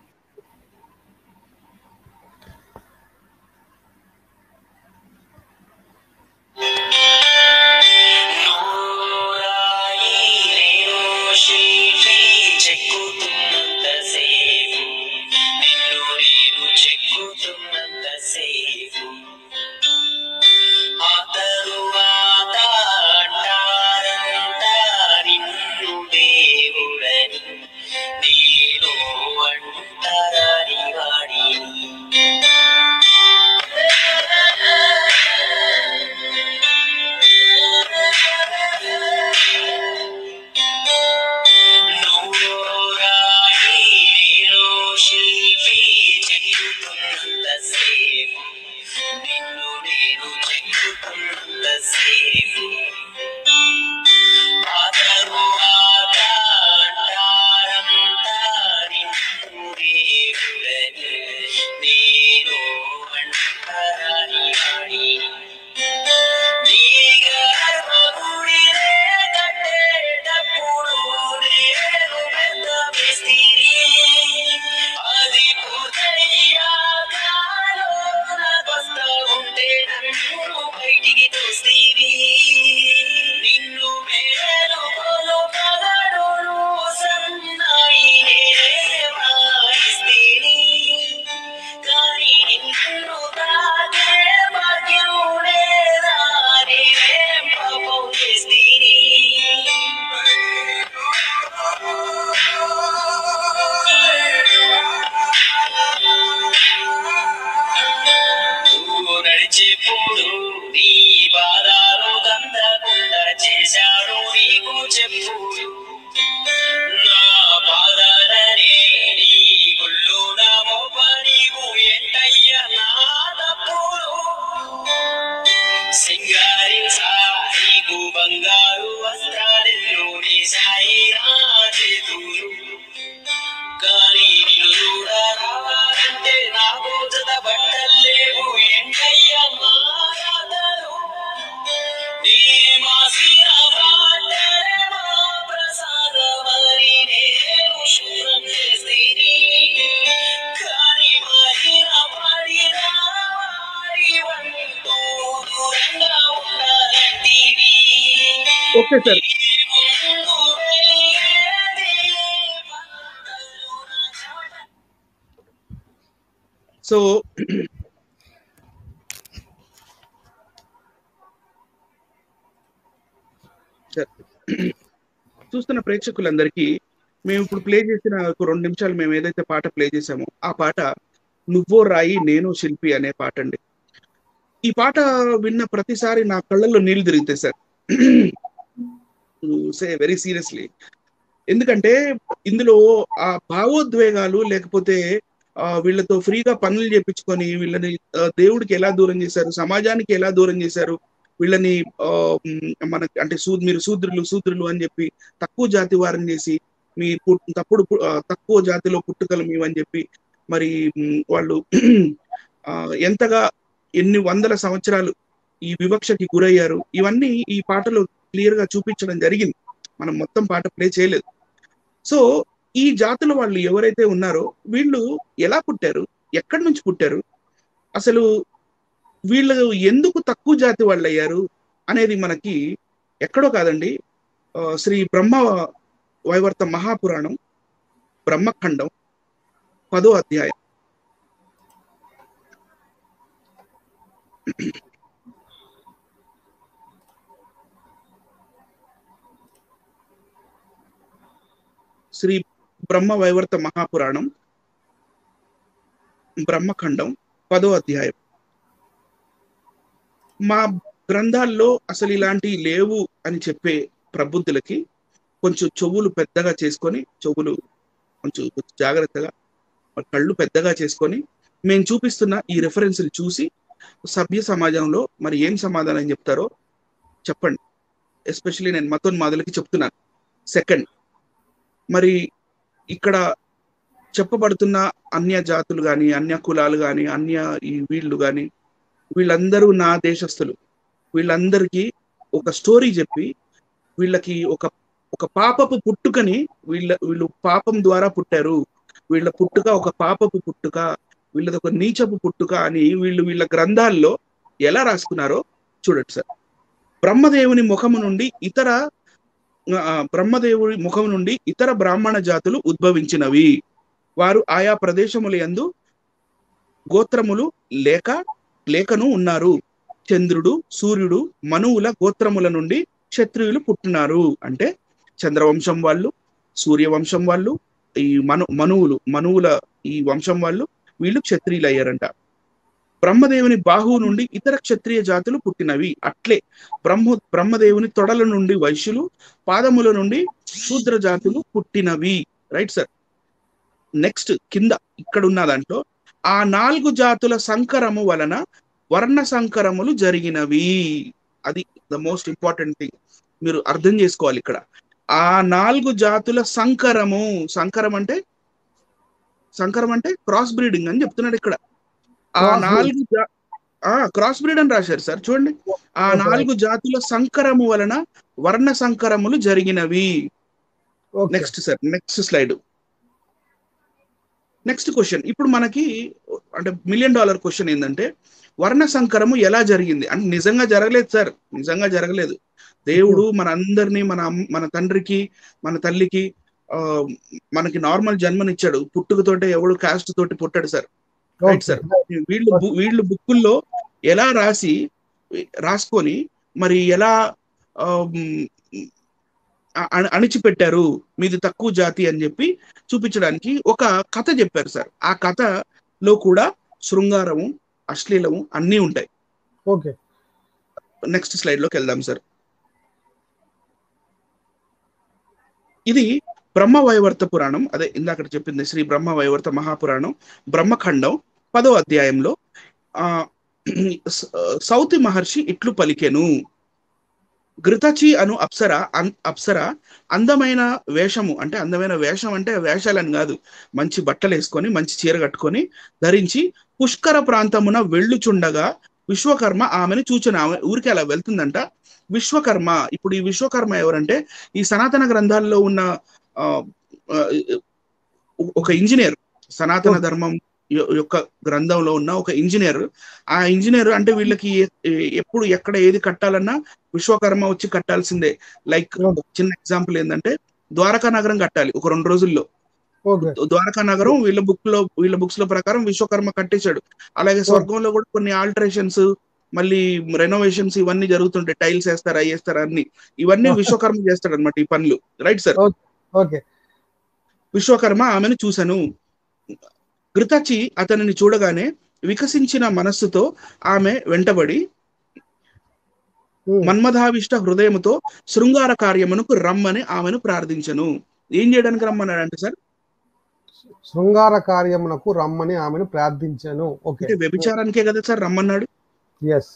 Okay sir. సో చూస్తున్న ప్రేక్షకులందరికీ మేము ఇప్పుడు ప్లే చేసిన ఒక 2 నిమిషాలు మేము ఏదైతే పాట ప్లే చేసామో ఆ పాట నువ్వో రాయి నేను శిల్పి అనే పాట అండి. ఈ పాట విన్న ప్రతిసారి నా కళ్ళల్లో నీళ్లు తిరుగుతాయి సార్, సే వెరీ సీరియస్లీ. ఎందుకంటే ఇందులో ఆ భావోద్వేగాలు, లేకపోతే వీళ్ళతో ఫ్రీగా పనులు చేపించుకొని వీళ్ళని దేవుడికి ఎలా దూరం చేశారు, సమాజానికి ఎలా దూరం చేశారు, వీళ్ళని మనకి అంటే మీరు శూద్రులు అని చెప్పి తక్కువ జాతి వారిని చేసి మీ తక్కువ జాతిలో పుట్టుకలు మీవని చెప్పి మరి వాళ్ళు ఎంతగా ఎన్ని వందల సంవత్సరాలు ఈ వివక్షకి గురయ్యారు, ఇవన్నీ ఈ పాటలో క్లియర్ గా చూపించడం జరిగింది. మనం మొత్తం పాట ప్లే చేయలేదు. సో ఈ జాతుల వాళ్ళు ఎవరైతే ఉన్నారో వీళ్ళు ఎలా పుట్టారు, ఎక్కడి నుంచి పుట్టారు, అసలు వీళ్ళు ఎందుకు తక్కువ జాతి వాళ్ళు అయ్యారు అనేది మనకి ఎక్కడో కాదండి, శ్రీ బ్రహ్మ వైవర్త మహాపురాణం బ్రహ్మఖండం 10వ అధ్యాయం. శ్రీ బ్రహ్మ వైవర్త మహాపురాణం బ్రహ్మఖండం 10వ అధ్యాయం. మా గ్రంథాల్లో అసలు ఇలాంటివి లేవు అని చెప్పే ప్రబుద్ధులకి కొంచెం చెవులు పెద్దగా చేసుకొని, చెవులు కొంచెం జాగ్రత్తగా, కళ్ళు పెద్దగా చేసుకొని మేము చూపిస్తున్న ఈ రెఫరెన్స్లు చూసి సభ్య సమాజంలో మరి ఏం సమాధానం చెప్తారో చెప్పండి. ఎస్పెషల్లీ నేను మతోన్మాదులకి చెప్తున్నాను. సెకండ్, మరి ఇక్కడ చెప్పబడుతున్న అన్య జాతులు కానీ, అన్య కులాలు కానీ, ఈ వీళ్ళు కానీ, వీళ్ళందరూ నా దేశస్తులు. వీళ్ళందరికీ ఒక స్టోరీ చెప్పి వీళ్ళకి ఒక పాపపు పుట్టుకని, వీళ్ళు పాపం ద్వారా పుట్టారు, వీళ్ళ పుట్టుక ఒక పాపపు పుట్టుక, వీళ్ళది ఒక నీచపు పుట్టుక అని వీళ్ళ గ్రంథాల్లో ఎలా రాసుకున్నారో చూడండి సార్. బ్రహ్మదేవుని ముఖము నుండి ఇతర బ్రాహ్మణ జాతులు ఉద్భవించినవి. వారు ఆయా ప్రదేశముల యందు గోత్రములు లేకను ఉన్నారు. చంద్రుడు, సూర్యుడు, మనువుల గోత్రముల నుండి క్షత్రియులు పుట్టినారు. అంటే చంద్రవంశం వాళ్ళు, సూర్యవంశం వాళ్ళు, ఈ మనువుల ఈ వంశం వాళ్ళు, వీళ్ళు క్షత్రియులు అయ్యారంట. బ్రహ్మదేవుని బాహువు నుండి ఇతర క్షత్రియ జాతులు పుట్టినవి. అట్లే బ్రహ్మదేవుని తొడల నుండి వైశ్యులు, పాదముల నుండి శూద్ర జాతులు పుట్టినవి. Right sir. నెక్స్ట్ కింద ఇక్కడ ఉన్న దాంట్లో ఆ 4 జాతుల సంకరము వలన వర్ణ సంకరములు జరిగినవి. అది ద మోస్ట్ ఇంపార్టెంట్ థింగ్, మీరు అర్థం చేసుకోవాలి ఇక్కడ. ఆ 4 జాతుల సంకరం అంటే క్రాస్ బ్రీడింగ్ అని చెప్తున్నాడు ఇక్కడ. ఆ 4 క్రాస్ బ్రీడ్ అని రాశారు సార్, చూడండి. ఆ 4 జాతుల సంకరము వలన వర్ణ సంకరములు జరిగినవి. Next sir, next slide. Next question. ఇప్పుడు మనకి అంటే $1 మిలియన్ క్వశ్చన్ ఏంటంటే, వర్ణ సంకరము ఎలా జరిగింది అంటే నిజంగా జరగలేదు సార్, నిజంగా జరగలేదు. దేవుడు మన అందరినీ మన తండ్రికి మన తల్లికి మనకి నార్మల్ జన్మనిచ్చాడు. పుట్టుకతోటే ఎవడు కాస్ట్ తోటి పుట్టాడు సార్. Right sir. వీళ్ళు బుక్కుల్లో ఎలా రాసుకొని మరి ఎలా అణిచిపెట్టారు మీది తక్కువ జాతి అని చెప్పి చూపించడానికి ఒక కథ చెప్పారు సార్. ఆ కథలో కూడా శృంగారము, అశ్లీలము అన్నీ ఉంటాయి. ఓకే, నెక్స్ట్ స్లైడ్ లోకి వెళ్దాం సార్. ఇది బ్రహ్మవైవర్త పురాణం, అదే ఇందాక చెప్పింది శ్రీ బ్రహ్మవైవర్త మహాపురాణం బ్రహ్మఖండం 10వ అధ్యాయంలో సౌతి మహర్షి ఇట్లు పలికెను. ఘృతచి అను అప్సర అందమైన వేషము, అంటే అందమైన వేషం అంటే వేషాలని కాదు, మంచి బట్టలు వేసుకొని మంచి చీర కట్టుకొని ధరించి పుష్కర ప్రాంతమున వెళ్ళుచుండగా విశ్వకర్మ ఆమెను చూచిన. ఆమె ఊరికి అలా వెళ్తుందంట. విశ్వకర్మ, ఇప్పుడు ఈ విశ్వకర్మ ఎవరంటే ఈ సనాతన గ్రంథాల్లో ఉన్న ఒక ఇంజనీర్, సనాతన ధర్మం యొక్క గ్రంథంలో ఉన్న ఒక ఇంజనీర్. ఆ ఇంజనీర్ అంటే వీళ్ళకి ఎప్పుడు ఎక్కడ ఏది కట్టాలన్నా విశ్వకర్మ వచ్చి కట్టాల్సిందే. లైక్ చిన్న ఎగ్జాంపుల్ ఏంటంటే, ద్వారకా నగరం కట్టాలి ఒక 2 రోజుల్లో. ద్వారకా నగరం వీళ్ళ బుక్స్ లో ప్రకారం విశ్వకర్మ కట్టేశాడు. అలాగే స్వర్గంలో కూడా కొన్ని ఆల్టరేషన్స్, మళ్ళీ రెనోవేషన్స్ ఇవన్నీ జరుగుతుంటాయి. టైల్స్ వేస్తారా, వేస్తారా అన్ని, ఇవన్నీ విశ్వకర్మ చేస్తాడు అనమాట ఈ పనులు. Right sir. విశ్వకర్మ ఆమెను చూశాను. ఘృతచి అతనిని చూడగానే వికసించిన మనస్సుతో ఆమె వెంటబడి ఉమ్. మన్మథావిష్ట హృదయముతో శృంగార కార్యమునకు రమ్మని ఆమెను ప్రార్థించను. ఏం చేయడానికి రమ్మన్నాడంటే సార్, శృంగార కార్యమునకు రమ్మని ఆమెను ప్రార్థించాను. ఓకే. అంటే వ్యభిచారానికే కదా సార్ రమ్మన్నాడు, ఎస్.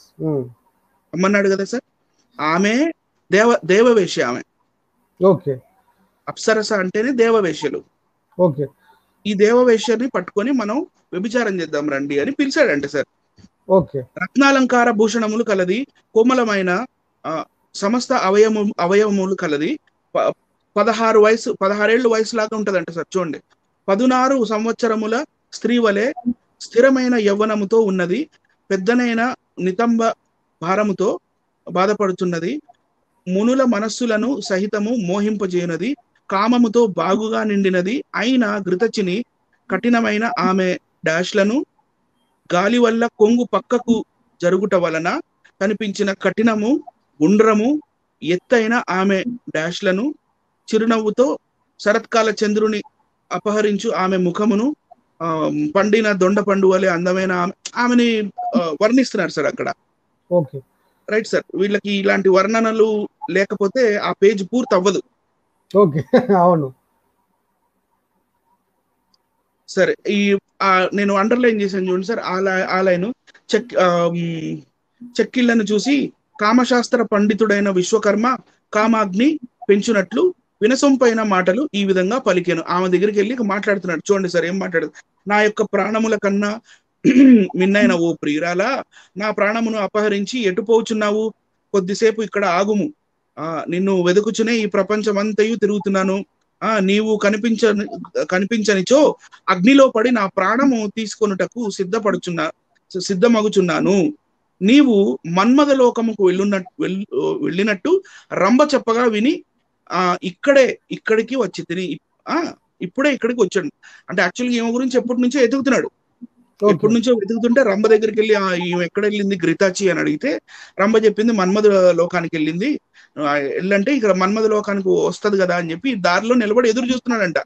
రమ్మన్నాడు కదా సార్. ఆమె దేవవేశ్య, ఆమె ఓకే. అప్సరస అంటేనే దేవవేశ్యలు. ఓకే. ఈ దేవవేశ్యని పట్టుకొని మనం వ్యభిచారం చేద్దాం రండి అని పిలిచాడంటే సార్. ఓకే. రత్నాలంకార భూషణములు కలది, కోమలమైన సమస్త అవయవములు కలది, 16 వయసు లాగా ఉంటదంట సార్. చూడండి, 16 సంవత్సరముల స్త్రీ వలె స్థిరమైన యవ్వనముతో ఉన్నది, పెద్దనైన నితంబ భారముతో బాధపడుతున్నది, మునుల మనస్సులను సహితము మోహింపజేయునది, కామముతో బాగుగా నిండినది అయిన ఘృతచిని కఠినమైన ఆమె డాష్లను గాలి వల్ల కొంగు పక్కకు జరుగుట వలన కనిపించిన కఠినము గుండ్రము ఎత్తైన ఆమె డాష్లను చిరునవ్వుతో శరత్కాల చంద్రుని అపహరించు ఆమె ముఖమును పండిన దొండ పండు వలె అందమైన ఆమెని వర్ణిస్తున్నారు సార్ అక్కడ. ఓకే. Right sir. వీళ్ళకి ఇలాంటి వర్ణనలు లేకపోతే ఆ పేజ్ పూర్తి అవ్వదు. ఓకే. అవును. సరే, ఈ నేను అండర్లైన్ చేశాను చూడండి సార్. ఆ లైన్ చెక్కిళ్లను చూసి కామశాస్త్ర పండితుడైన విశ్వకర్మ కామాగ్ని పెంచునట్లు వినసొంపైన మాటలు ఈ విధంగా పలికాను. ఆమె దగ్గరికి వెళ్ళి మాట్లాడుతున్నాడు. చూడండి సార్ ఏం మాట్లాడు. నా యొక్క ప్రాణముల కన్నా మిన్నైన ఓ ప్రియురాలా, నా ప్రాణమును అపహరించి ఎటుపోచున్నావు? కొద్దిసేపు ఇక్కడ ఆగుము. నిన్ను వెతుకుచునే ఈ ప్రపంచమంతయు తిరుగుతున్నాను. నీవు కనిపించనిచో అగ్నిలో పడి నా ప్రాణము తీసుకొనుటకు సిద్ధమగుచున్నాను. నీవు మన్మథ లోకముకు వెళ్ళినట్టు రంభ చెప్పగా విని ఇక్కడికి వచ్చి తిని ఇప్పుడే ఇక్కడికి వచ్చాడు. అంటే యాక్చువల్గా ఈమె గురించి ఎప్పటి నుంచో ఎదుగుతున్నాడు. ఎప్పటి నుంచో వెతుకుతుంటే రంభ దగ్గరికి వెళ్ళి ఈమె ఎక్కడ వెళ్ళింది ఘృతాచి అని అడిగితే రంభ చెప్పింది మన్మథ లోకానికి వెళ్ళింది, వెళ్ళంటే ఇక్కడ మన్మథ లోకానికి వస్తది కదా అని చెప్పి దారిలో నిలబడి ఎదురు చూస్తున్నాడంట.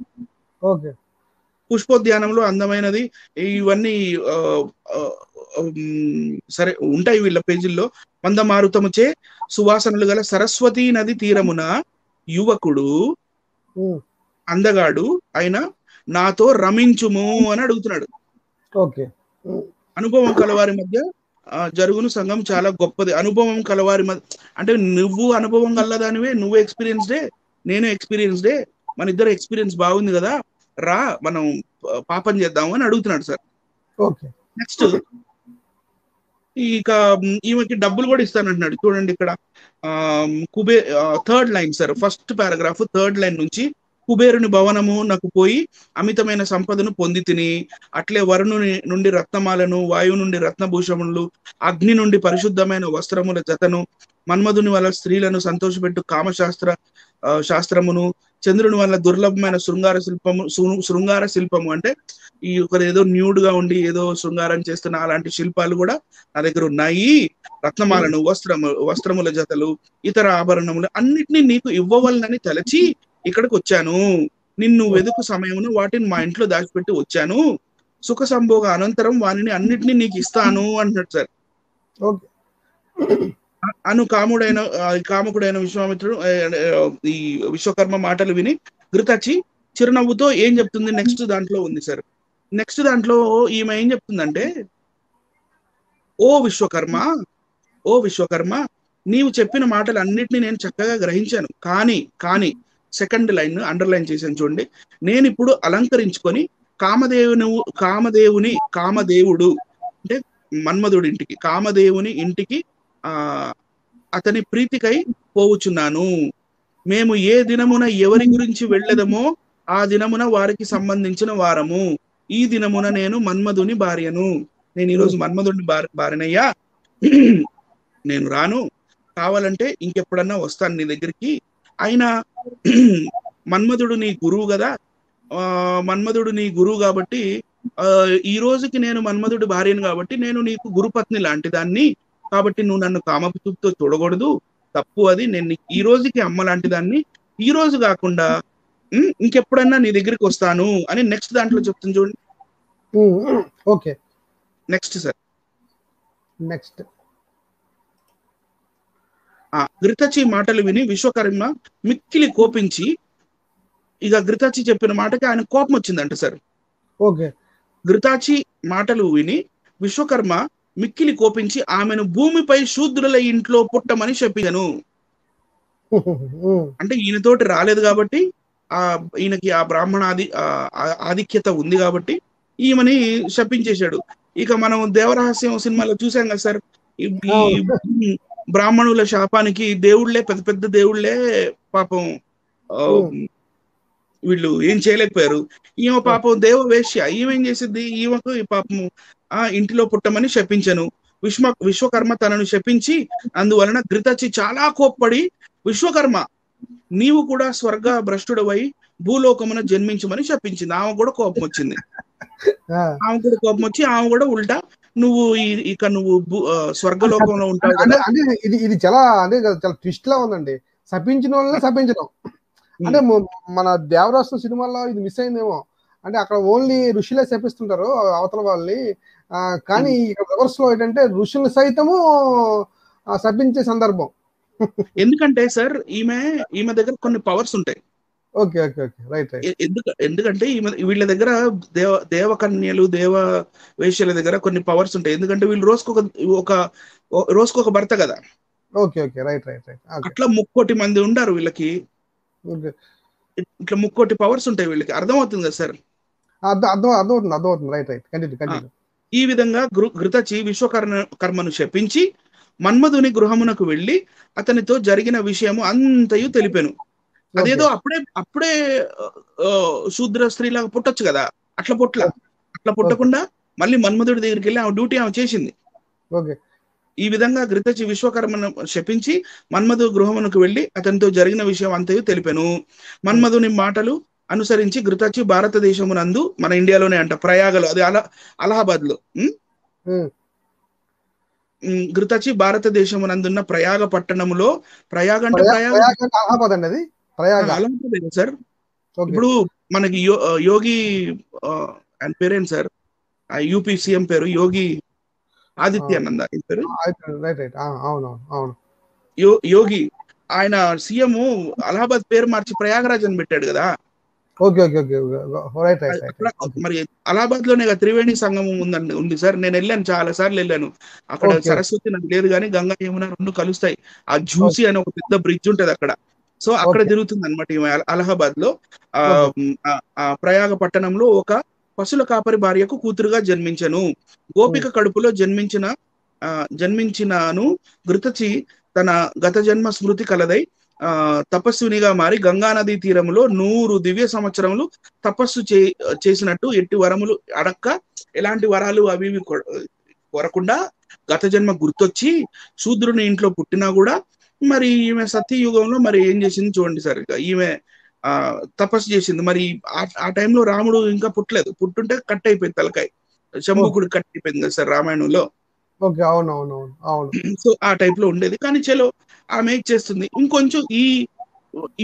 పుష్పోద్యానంలో అందమైనది ఇవన్నీ సరే ఉంటాయి వీళ్ళ పేజీల్లో. మందమారుతముచే సువాసనలు గల సరస్వతీ నది తీరమున యువకుడు అందగాడు అయినా నాతో రమించుము అని అడుగుతున్నాడు. అనుభవం కలవారి మధ్య జరుగును సంఘం చాలా గొప్పది. అనుభవం కలవారి మధ్య అంటే నువ్వు అనుభవం కలదానివే, నువ్వు ఎక్స్పీరియన్స్డే, నేను ఎక్స్పీరియన్స్డే, మన ఇద్దరు ఎక్స్పీరియన్స్ బాగుంది కదా, రా మనం పాపం చేద్దాము అని అడుగుతున్నాడు సార్. నెక్స్ట్ ఇక ఈమెకి డబ్బులు కూడా ఇస్తానంటున్నాడు. చూడండి ఇక్కడ third line sir, first paragraph third line నుంచి కుబేరుని భవనము నాకు పోయి అమితమైన సంపదను పొంది తిని, అట్లే వరుణుని నుండి రత్నమాలను, వాయువు నుండి రత్నభూషములు, అగ్ని నుండి పరిశుద్ధమైన వస్త్రముల జతను, మన్మధుని వల్ల స్త్రీలను సంతోషపెట్టు శాస్త్రమును, చంద్రుని వల్ల దుర్లభమైన శృంగార శిల్పము అంటే ఈ ఏదో న్యూడ్ గా ఉండి ఏదో శృంగారం చేస్తున్న అలాంటి శిల్పాలు కూడా నా దగ్గర ఉన్నాయి. రత్నమాలను, వస్త్రముల జతలు, ఇతర ఆభరణములు అన్నిటినీ నీకు ఇవ్వవలనని తలచి ఇక్కడికి వచ్చాను. నిన్ను వెదుకు సమయమును వాటిని మా ఇంట్లో దాచిపెట్టి వచ్చాను. సుఖ సంభోగ అనంతరం వానిని అన్నిటినీ నీకు ఇస్తాను అంటున్నాడు సార్. కాముకుడైన విశ్వామిత్రుడు ఈ విశ్వకర్మ మాటలు విని ఘృతాచి చిరునవ్వుతో ఏం చెప్తుంది నెక్స్ట్ దాంట్లో ఉంది సార్. నెక్స్ట్ దాంట్లో ఈమె ఏం చెప్తుందంటే, ఓ విశ్వకర్మ నీవు చెప్పిన మాటలు అన్నిటినీ నేను చక్కగా గ్రహించాను. కానీ సెకండ్ లైన్ అండర్లైన్ చేశాను చూడండి. నేను ఇప్పుడు అలంకరించుకొని కామదేవుడు అంటే మన్మధుడి ఇంటికి, కామదేవుని ఇంటికి అతని ప్రీతికై పోవుచున్నాను. మేము ఏ దినమున ఎవరి గురించి వెళ్ళదమో ఆ దినమున వారికి సంబంధించిన వారము. ఈ దినమున నేను మన్మధుని భార్యను. నేను ఈరోజు మన్మధుని భార్యనయ్యా, నేను రాను, కావాలంటే ఇంకెప్పుడన్నా వస్తాను నీ దగ్గరికి. అయినా మన్మధుడు నీ గురువు కదా, మన్మధుడు నీ గురువు కాబట్టి ఈ రోజుకి నేను మన్మధుడి భార్యను కాబట్టి నేను నీకు గురుపత్ని లాంటి దాన్ని, కాబట్టి నువ్వు నన్ను కామపుతో చూడకూడదు, తప్పు అది. నేను ఈ రోజుకి అమ్మ లాంటి దాన్ని, ఈ రోజు కాకుండా ఇంకెప్పుడన్నా నీ దగ్గరికి వస్తాను అని నెక్స్ట్ దాంట్లో చెప్తుంది చూడండి. ఓకే. Next sir. నెక్స్ట్. ఘృతచి మాటలు విని విశ్వకర్మ మిక్కిలి కోపించి, ఇక ఘృతచి చెప్పిన మాటకి ఆయన కోపం వచ్చిందంట సార్. ఓకే. ఘృతాచి మాటలు విని విశ్వకర్మ మిక్కిలి కోపించి ఆమెను భూమిపై శూద్రుల ఇంట్లో పుట్టమని చెప్పాను. అంటే ఈయనతోటి రాలేదు కాబట్టి ఈయనకి ఆ ఆధిక్యత ఉంది కాబట్టి ఈమెని శపించేశాడు. ఇక మనం దేవరహస్యం సినిమాలో చూసాం కదా సార్, ఈ బ్రాహ్మణుల శాపానికి దేవుళ్లే, పెద్ద పెద్ద దేవుళ్లే పాపం వీళ్ళు ఏం చేయలేకపోయారు. ఈమె పాపం దేవ వేశ్య, ఈమెం చేసింది, ఈమెకు ఈ పాపము ఇంటిలో పుట్టమని శపించను. విశ్వకర్మ తనను శపించి అందువలన ఘృతచి చాలా కోప్పడి, విశ్వకర్మ నీవు కూడా స్వర్గ భ్రష్టుడవై భూలోకమున జన్మించమని శపించింది. ఆమె కూడా కోపం వచ్చింది. ఆమె కూడా ఉల్టా నువ్వు నువ్వు స్వర్గలోకంలో ఉంటావు కదా. అంటే ఇది చాలా ట్విస్ట్ లా ఉందండి. శపించిన వాళ్ళని శపించడం అంటే మన దేవరాష్ట్ర సినిమాలో ఇది మిస్ అయిందేమో. అంటే అక్కడ ఓన్లీ ఋషులే శపిస్తుంటారు అవతల వాళ్ళని, కానీ ఇక్కడ రివర్స్ లో ఏంటంటే ఋషులు సైతము శపించే సందర్భం. ఎందుకంటే సార్ ఈమె దగ్గర కొన్ని పవర్స్ ఉంటాయి. Okay okay okay right right. ఎందుకంటే వీళ్ళ దగ్గర దేవకన్యలు, దేవ వేశ్యల దగ్గర కొన్ని పవర్స్ ఉంటాయి. ఎందుకంటే వీళ్ళు రోజుకొక భర్త కదా. Okay okay right right right. అట్లా 3,000,000 మంది ఉండారు వీళ్ళకి. ఇట్లా 3,000,000 పవర్స్ ఉంటాయి వీళ్ళకి. అర్థమవుతుంది కదా సార్? అర్థమవుతుంది. Right right. కంటిన్యూ. ఈ విధంగా ఘృతచి విశ్వకర్మను శపించి మన్మధుని గృహమునకు వెళ్లి అతనితో జరిగిన విషయము అంతయు తెలిపెను. అదేదో అప్పుడే శూద్ర స్త్రీలాగా పుట్టొచ్చు కదా, అట్లా పుట్టకుండా మళ్ళీ మన్మధుడి దగ్గరికి వెళ్ళి ఆమె డ్యూటీ ఆమె చేసింది. ఈ విధంగా ఘృతచి విశ్వకర్మను శపించి మన్మధు గృహమునకు వెళ్లి అతనితో జరిగిన విషయం అంతయు తెలిపెను. మన్మధుని మాటలు అనుసరించి ఘృతచి భారతదేశమునందు, మన ఇండియాలోనే అంట, ప్రయాగలో, అది అలహాబాద్ లో, ఘృతచి భారతదేశమునందున్న ప్రయాగ పట్టణములో, ప్రయాగ అంటే అలహాబాద్ సార్. ఇప్పుడు మనకి యోగి ఆయన పేరేంటి సార్, యూపీ సీఎం పేరు యోగి ఆదిత్యానంద పేరు. యోగి ఆయన సీఎం అలహాబాద్ పేరు మార్చి ప్రయాగరాజ్ అని పెట్టాడు కదా. మరి అలహాబాద్ లోనే త్రివేణి సంగమం ఉంది సార్. నేను వెళ్ళాను, చాలా సార్లు వెళ్ళాను. అక్కడ సరస్వతి నది లేదు కానీ గంగా యమున రెండు కలుస్తాయి. ఆ ఝూసి అని ఒక పెద్ద బ్రిడ్జ్ ఉంటది అక్కడ. సో అక్కడ జరుగుతుంది అనమాట. అలహాబాద్ లో ప్రయాగ పట్టణంలో ఒక పశుల కాపరి భార్యకు కూతురుగా జన్మించను. గోపిక కడుపులో జన్మించినాను. ఘృతచి తన గత జన్మ స్మృతి కలదై తపస్సునిగా మారి గంగానదీ తీరములో 100 దివ్య సంవత్సరములు తపస్సు చేసినట్టు ఎట్టి వరములు అడక్క, ఎలాంటి వరాలు అవి కోరకుండా గత జన్మ గుర్తొచ్చి శూద్రుని ఇంట్లో పుట్టినా కూడా మరి ఈమె సత్యయుగంలో మరి ఏం చేసింది చూడండి సార్. ఈమె తపస్సు చేసింది. మరి ఆ టైంలో రాముడు ఇంకా పుట్టలేదు. పుట్టుంటే కట్ అయిపోయింది తలకాయ, శంభుకుడు కట్ అయిపోయింది కదా సార్ రామాయణంలో. సో ఆ టైప్ లో ఉండేది. కానీ చలో ఆమె చేస్తుంది. ఇంకొంచెం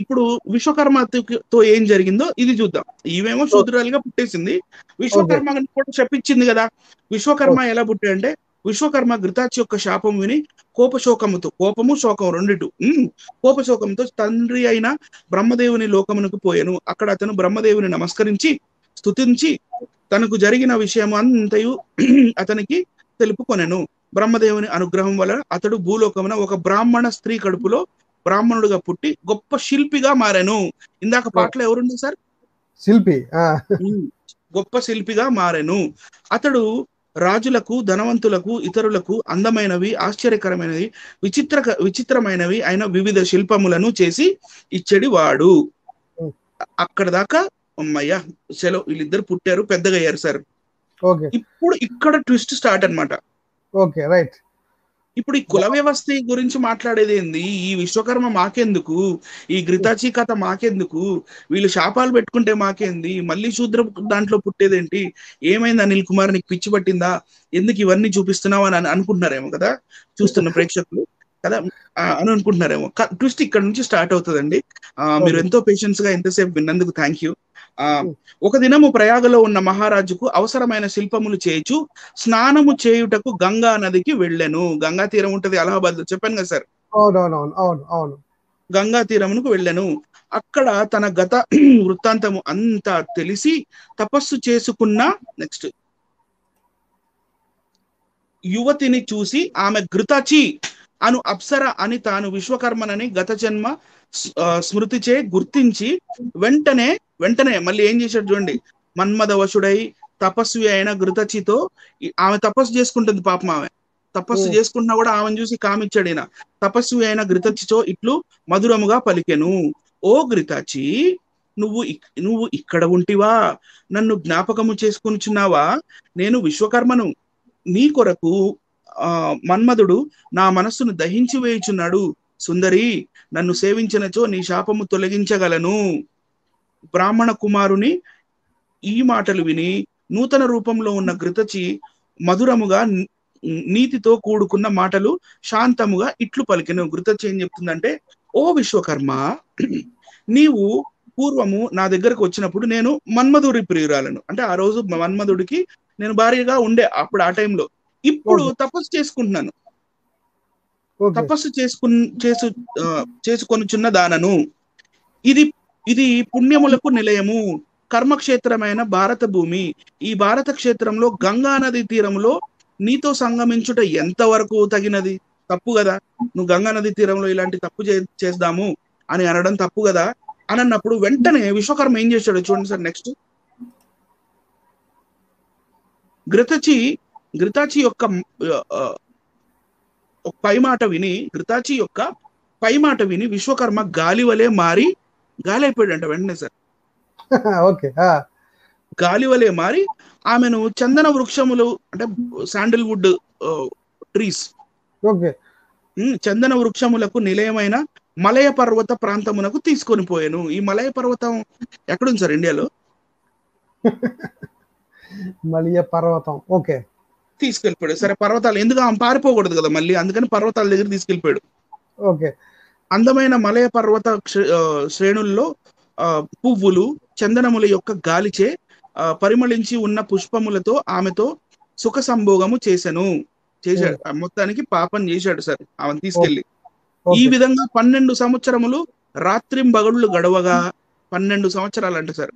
ఇప్పుడు విశ్వకర్మతో ఏం జరిగిందో ఇది చూద్దాం. ఈమెమో శూద్రాలుగా పుట్టేసింది, విశ్వకర్మ కూడా శపించింది కదా. విశ్వకర్మ ఎలా పుట్టాడంటే, విశ్వకర్మ ఘృతాచి యొక్క శాపం విని కోపము శోకం రెండిటు కోపశోకంతో తండ్రి అయిన బ్రహ్మదేవుని లోకమునకు పోయాను. అక్కడ అతను బ్రహ్మదేవుని నమస్కరించి స్తుతించి తనకు జరిగిన విషయం అంతయు అతనికి తెలుపుకొనెను. బ్రహ్మదేవుని అనుగ్రహం వలన అతడు భూలోకమున ఒక బ్రాహ్మణ స్త్రీ కడుపులో బ్రాహ్మణుడుగా పుట్టి గొప్ప శిల్పిగా మారెను. ఇందాక పాటలో ఎవరుంది సార్? శిల్పి. గొప్ప శిల్పిగా మారెను. అతడు రాజులకు, ధనవంతులకు, ఇతరులకు అందమైనవి, ఆశ్చర్యకరమైనవి, విచిత్రమైనవి అయిన వివిధ శిల్పములను చేసి ఇచ్చడి వాడు. అక్కడ దాకా అమ్మయ్య చలో వీళ్ళిద్దరు పుట్టారు, పెద్దగా అయ్యారు సార్. ఇప్పుడు ఇక్కడ ట్విస్ట్ స్టార్ట్ అన్నమాట. ఇప్పుడు ఈ కుల వ్యవస్థ గురించి మాట్లాడేది ఏంది? ఈ విశ్వకర్మ మాకెందుకు? ఈ ఘృతాచి కథ మాకెందుకు? వీళ్ళు శాపాలు పెట్టుకుంటే మాకేంది? మళ్ళీ శూద్ర దాంట్లో పుట్టేదేంటి? ఏమైంది అనిల్ కుమార్, నీకు పిచ్చి పట్టిందా? ఎందుకు ఇవన్నీ చూపిస్తున్నావు అని అనుకుంటున్నారేమో కదా చూస్తున్న ప్రేక్షకులు. కదా అని అనుకుంటున్నారేమో. ట్విస్ట్ ఇక్కడ నుంచి స్టార్ట్ అవుతుందండి. మీరు ఓకే. ఎంతో పేషెన్స్ గా ఎంతసేపు విన్నందుకు థ్యాంక్ యూ. హ్మ్. ఒక దినము ప్రయాగలో ఉన్న మహారాజుకు అవసరమైన శిల్పములు చేయుచు స్నానము చేయుటకు గంగా నదికి వెళ్ళెను. గంగా తీరం ఉంటది అలహాబాద్ లో, చెప్పాను కదా సార్. అవునవునవును. అవును. అవును. గంగా తీరమునకు వెళ్ళెను. అక్కడ తన గత వృత్తాంతము అంతా తెలిసి తపస్సు చేసుకున్న నెక్స్ట్ యువతిని చూసి ఆమె ఘృతాచి అను అప్సర అని తాను విశ్వకర్మనని గత జన్మ స్మృతిచే గుర్తించి వెంటనే వెంటనే మళ్ళీ ఏం చేశాడు చూడండి. మన్మద వశుడై తపస్వి అయిన ఘృతచితో ఆమె తపస్సు చేసుకుంటుంది పాపం. ఆమె తపస్సు హ్మ్. చేసుకుంటున్నా కూడా ఆమెను చూసి కామిచ్చాడు ఈయన. తపస్వి అయిన ఘృతచితో ఇట్లు మధురముగా పలికెను. ఓ ఘృతాచి, నువ్వు ఇక్కడ ఉంటివా? నన్ను జ్ఞాపకము చేసుకొనుచున్నావా? నేను విశ్వకర్మను. నీ కొరకు మన్మధుడు నా మనస్సును దహించి వేయుచున్నాడు. సుందరి, నన్ను సేవించినచో నీ శాపము తొలగించగలను. బ్రాహ్మణ కుమారుని ఈ మాటలు విని నూతన రూపంలో ఉన్న ఘృతచి మధురముగా నీతితో కూడుకున్న మాటలు శాంతముగా ఇట్లు పలికెను. ఘృతచి ఏం చెప్తుందంటే, ఓ విశ్వకర్మ, నీవు పూర్వము నా దగ్గరకు వచ్చినప్పుడు నేను మన్మధుడి ప్రియురాలను, అంటే ఆ రోజు మన్మధుడికి నేను భార్యగా ఉండే అప్పుడు ఆ టైంలో. ఇప్పుడు ఓకే. తపస్సు చేసుకుంటున్నాను. ఓకే. తపస్సు చేసుకొనుచున్న దానను. ఇది ఇది పుణ్యములకు నిలయము, కర్మక్షేత్రమైన భారత భూమి. ఈ భారత క్షేత్రంలో గంగా నది తీరంలో నీతో సంగమించుట ఎంతవరకు తగినది? తప్పు కదా. నువ్వు గంగా నది తీరంలో ఇలాంటి తప్పు చేద్దాము అని అనడం తప్పు కదా అని అన్నప్పుడు వెంటనే విశ్వకర్మ ఏం చేశాడు చూడండి సార్. నెక్స్ట్ ఘృతాచి యొక్క పై మాట విని విశ్వకర్మ గాలి వలె మారి గాలి అయిపోయాడంట వెంటనే సార్. ఓకే. గాలి వలె మారి ఆమెను చందన వృక్షములు అంటే శాండిల్వుడ్ ట్రీస్, ఓకే. చందన వృక్షములకు నిలయమైన మలయ పర్వత ప్రాంతమునకు తీసుకొని పోయాను. ఈ మలయ పర్వతం ఎక్కడుంది సార్ ఇండియాలో? మలయ పర్వతం. ఓకే. తీసుకెళ్ళిపోయాడు. సరే, పర్వతాలు ఎందుకు ఆమె పారిపోకూడదు కదా మళ్ళీ, అందుకని పర్వతాల దగ్గర తీసుకెళ్ళిపోయాడు. ఓకే. అందమైన మలయ పర్వత శ్రేణుల్లో పువ్వులు చందనముల యొక్క గాలిచే పరిమళించి ఉన్న పుష్పములతో ఆమెతో సుఖ సంభోగము చేశాడు. మొత్తానికి పాపం చేశాడు సార్ ఆమెను తీసుకెళ్లి. ఈ విధంగా 12 సంవత్సరములు రాత్రింబగళ్ళు గడవగా, 12 సంవత్సరాలు అంట సార్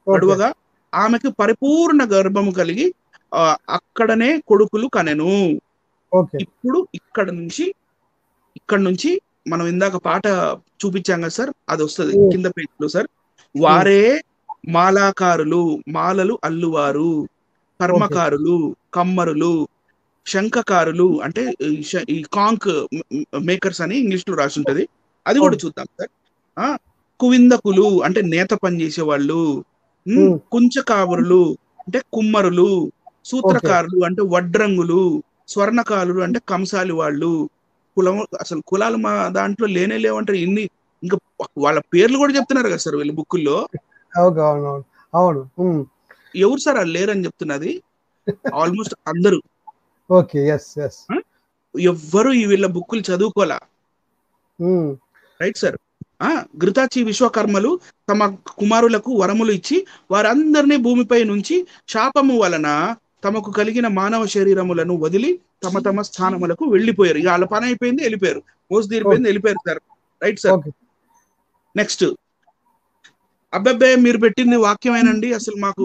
గడవగా ఆమెకు పరిపూర్ణ గర్భము కలిగి అక్కడనే కొడుకులు కనెను. ఇప్పుడు ఇక్కడ నుంచి మనం ఇందాక పాట చూపించాం కదా సార్, అది వస్తుంది కింద పేజీలో సార్. వారే మాలాకారులు, మాలలు అల్లువారు, కర్మకారులు, కమ్మరులు, శంఖకారులు అంటే ఈ కాంక్ మేకర్స్ అని ఇంగ్లీష్ లో రాసి ఉంటది, అది కూడా చూద్దాం సార్. కువిందకులు అంటే నేత పని చేసేవాళ్ళు, కుంచకావరులు అంటే కుమ్మరులు, సూత్రకారులు అంటే వడ్రంగులు, స్వర్ణకారులు అంటే కంసాలి వాళ్ళు. కులం అసలు కులాలు మా దాంట్లో లేనే లేవంటారు. ఇన్ని ఇంకా వాళ్ళ పేర్లు కూడా చెప్తున్నారు కదా సార్ వీళ్ళ బుక్కుల్లో. అవును. ఎవరు సార్ వాళ్ళు లేరని చెప్తున్నది? ఆల్మోస్ట్ అందరూ. ఓకే. ఎవ్వరు ఈ వీళ్ళ బుక్కులు చదువుకోలా. Right sir. ఘృతాచి విశ్వకర్మలు తమ కుమారులకు వరములు ఇచ్చి వారందరినీ భూమిపై నుంచి శాపము వలన తమకు కలిగిన మానవ శరీరములను వదిలి తమ తమ స్థానములకు వెళ్ళిపోయారు. ఇక వాళ్ళ పని అయిపోయింది, వెళ్ళిపోయారు. మోసు తీరిపోయింది, వెళ్ళిపోయారు సార్. Right sir. నెక్స్ట్, అబ్బాబ్బే మీరు పెట్టింది వాక్యమేనండి, అసలు మాకు